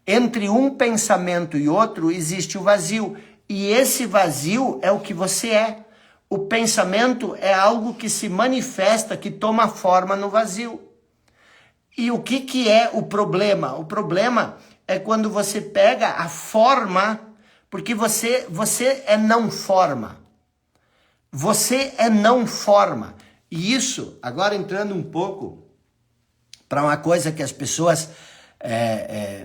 Entre um pensamento e outro existe o vazio. E esse vazio é o que você é. O pensamento é algo que se manifesta, que toma forma no vazio. E o que é o problema? O problema é quando você pega a forma, porque você é não forma. Você é não forma. E isso, agora entrando um pouco para uma coisa que as pessoas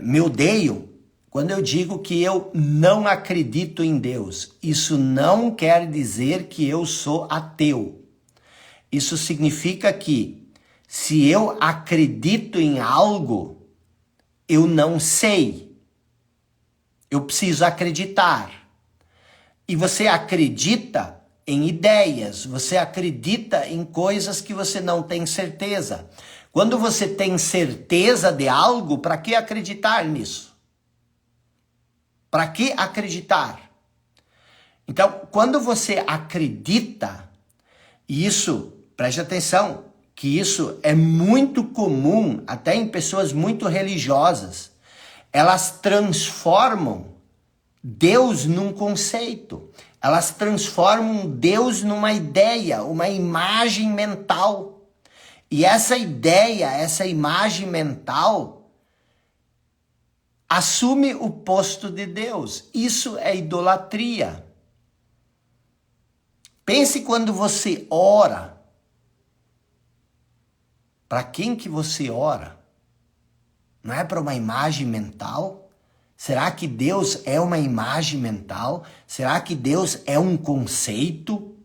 me odeiam, quando eu digo que eu não acredito em Deus, isso não quer dizer que eu sou ateu. Isso significa que se eu acredito em algo, eu não sei. Eu preciso acreditar. E você acredita em ideias, você acredita em coisas que você não tem certeza. Quando você tem certeza de algo, para que acreditar nisso? Para que acreditar? Então, quando você acredita, isso, preste atenção, que isso é muito comum, até em pessoas muito religiosas. Elas transformam Deus num conceito. Elas transformam Deus numa ideia, uma imagem mental. E essa ideia, essa imagem mental, assume o posto de Deus. Isso é idolatria. Pense quando você ora. Para quem que você ora? Não é para uma imagem mental? Será que Deus é uma imagem mental? Será que Deus é um conceito?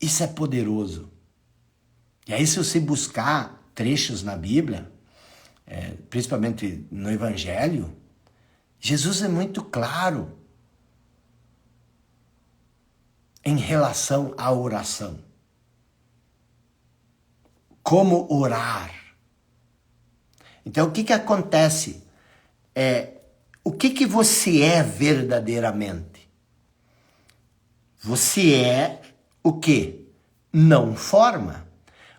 Isso é poderoso. E aí, se você buscar trechos na Bíblia, principalmente no Evangelho, Jesus é muito claro em relação à oração. Como orar. Então, o que acontece? O que você é verdadeiramente? Você é o quê? Não forma.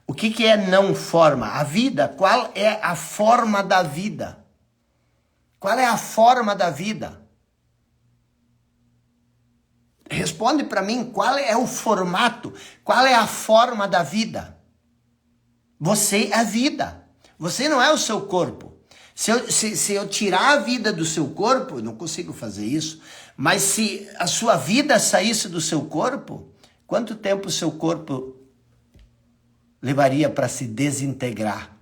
O que é não forma? A vida. Qual é a forma da vida? Qual é a forma da vida? Responde para mim, qual é o formato? Qual é a forma da vida? Você é a vida. Você não é o seu corpo. Se eu tirar a vida do seu corpo, eu não consigo fazer isso, mas se a sua vida saísse do seu corpo, quanto tempo o seu corpo levaria para se desintegrar?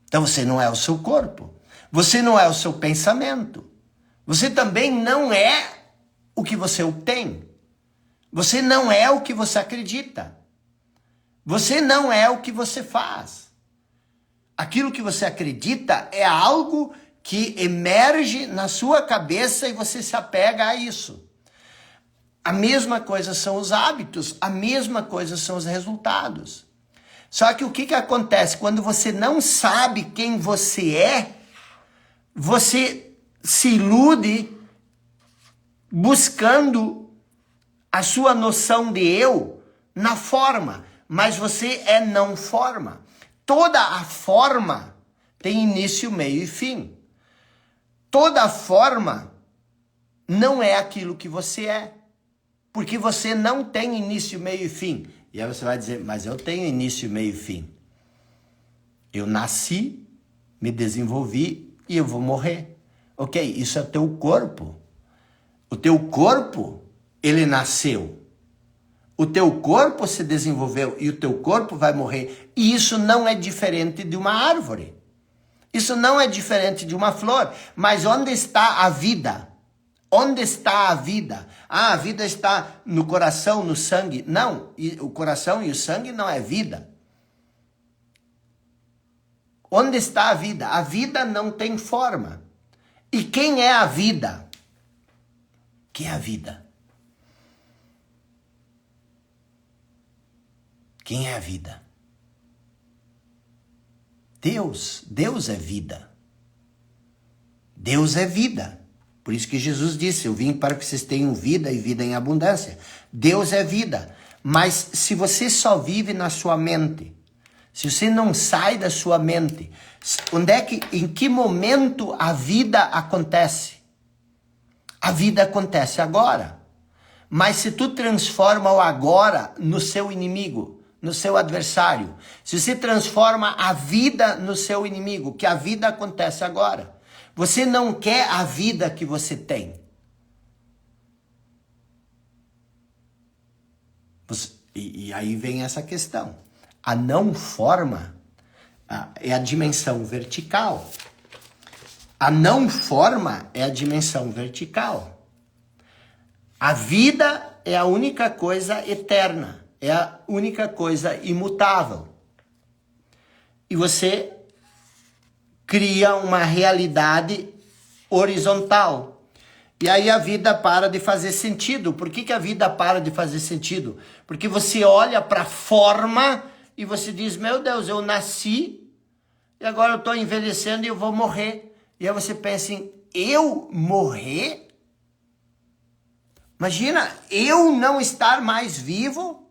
Então você não é o seu corpo. Você não é o seu pensamento. Você também não é o que você obtém. Você não é o que você acredita. Você não é o que você faz. Aquilo que você acredita é algo que emerge na sua cabeça e você se apega a isso. A mesma coisa são os hábitos, a mesma coisa são os resultados. Só que o que acontece? Quando você não sabe quem você é, você se ilude buscando a sua noção de eu na forma, mas você é não forma. Toda a forma tem início, meio e fim. Toda a forma não é aquilo que você é, porque você não tem início, meio e fim. E aí você vai dizer, mas eu tenho início, meio e fim. Eu nasci, me desenvolvi e eu vou morrer. Ok, isso é o teu corpo. O teu corpo, ele nasceu. O teu corpo se desenvolveu e o teu corpo vai morrer. E isso não é diferente de uma árvore. Isso não é diferente de uma flor. Mas onde está a vida? Onde está a vida? Ah, a vida está no coração, no sangue. Não, o coração e o sangue não é vida. Onde está a vida? A vida não tem forma. E quem é a vida? Que é a vida? Quem é a vida? Deus. Deus é vida. Deus é vida. Por isso que Jesus disse, eu vim para que vocês tenham vida e vida em abundância. Deus é vida. Mas se você só vive na sua mente, se você não sai da sua mente, em que momento a vida acontece? A vida acontece agora. Mas se tu transforma o agora no seu inimigo, no seu adversário, se você transforma a vida no seu inimigo, que a vida acontece agora, você não quer a vida que você tem. E aí vem essa questão. A não forma é a dimensão vertical. A não forma é a dimensão vertical. A vida é a única coisa eterna, é a única coisa imutável. E você cria uma realidade horizontal. E aí a vida para de fazer sentido. Por que a vida para de fazer sentido? Porque você olha para a forma e você diz, meu Deus, eu nasci e agora eu estou envelhecendo e eu vou morrer. E aí você pensa em, eu morrer? Imagina, eu não estar mais vivo?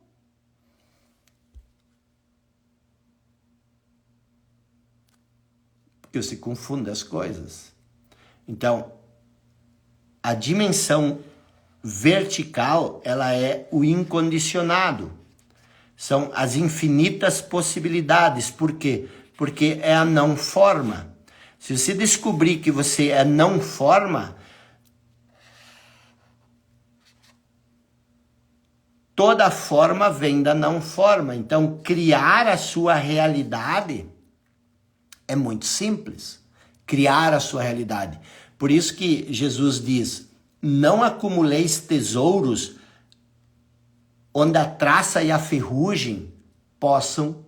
Porque você confunde as coisas. Então, a dimensão vertical, ela é o incondicionado. São as infinitas possibilidades. Por quê? Porque é a não forma. Se você descobrir que você é não forma, toda forma vem da não forma. Então, criar a sua realidade é muito simples. Criar a sua realidade. Por isso que Jesus diz, não acumuleis tesouros onde a traça e a ferrugem possam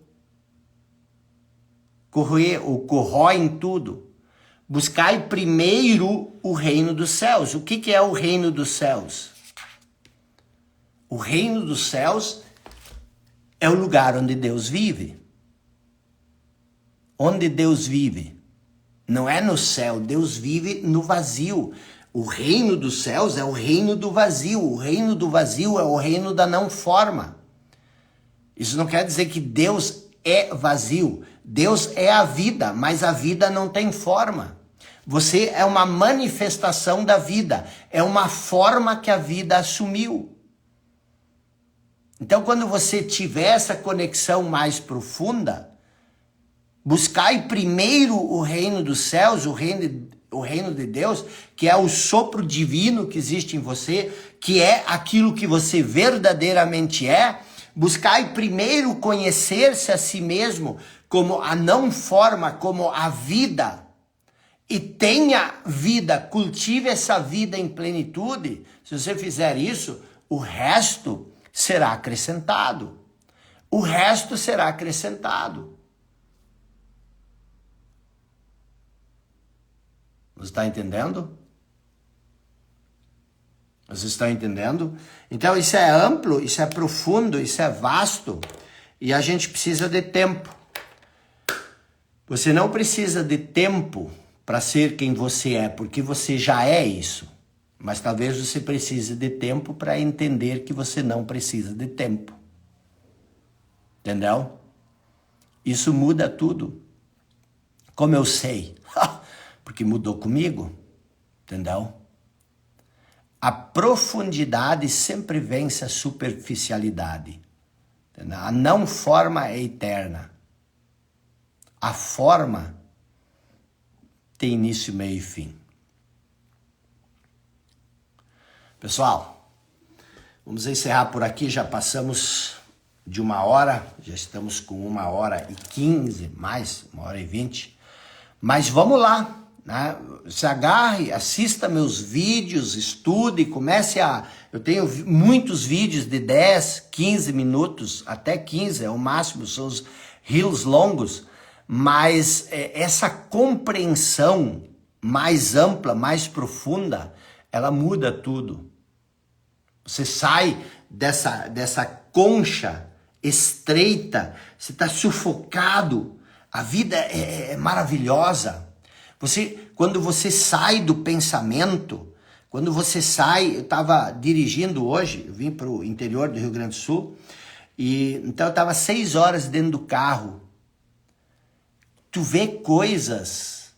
corroer ou corroem tudo. Buscai primeiro o reino dos céus. O que é o reino dos céus? O reino dos céus é o lugar onde Deus vive. Onde Deus vive? Não é no céu, Deus vive no vazio. O reino dos céus é o reino do vazio. O reino do vazio é o reino da não forma. Isso não quer dizer que Deus é vazio. Deus é a vida, mas a vida não tem forma. Você é uma manifestação da vida. É uma forma que a vida assumiu. Então, quando você tiver essa conexão mais profunda, buscai primeiro o reino dos céus, o reino de Deus, que é o sopro divino que existe em você, que é aquilo que você verdadeiramente é. Buscai primeiro conhecer-se a si mesmo como a não forma, como a vida. E tenha vida, cultive essa vida em plenitude. Se você fizer isso, o resto será acrescentado. O resto será acrescentado. Você está entendendo? Você está entendendo? Então isso é amplo, isso é profundo, isso é vasto. E a gente precisa de tempo. Você não precisa de tempo para ser quem você é, porque você já é isso. Mas talvez você precise de tempo para entender que você não precisa de tempo. Entendeu? Isso muda tudo. Como eu sei? Porque mudou comigo. Entendeu? A profundidade sempre vence a superficialidade. Entendeu? A não forma é eterna. A forma tem início, meio e fim. Pessoal, vamos encerrar por aqui. Já passamos de 1 hora. Já estamos com 1h15, mais 1h20. Mas vamos lá. Né? Se agarre, assista meus vídeos, estude, comece a... Eu tenho muitos vídeos de 10, 15 minutos, até 15 é o máximo, são os reels longos, mas essa compreensão mais ampla, mais profunda, ela muda tudo. Você sai dessa concha estreita, você está sufocado. A vida é maravilhosa. Quando você sai do pensamento, quando você sai, eu estava dirigindo hoje, eu vim para o interior do Rio Grande do Sul, então eu estava 6 horas dentro do carro. Tu vê coisas,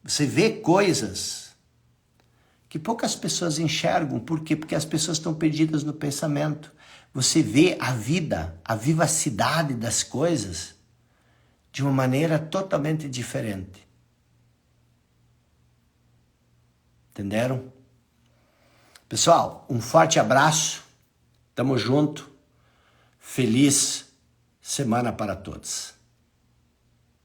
você vê coisas que poucas pessoas enxergam. Por quê? Porque as pessoas estão perdidas no pensamento. Você vê a vida, a vivacidade das coisas de uma maneira totalmente diferente. Entenderam? Pessoal, um forte abraço. Tamo junto. Feliz semana para todos.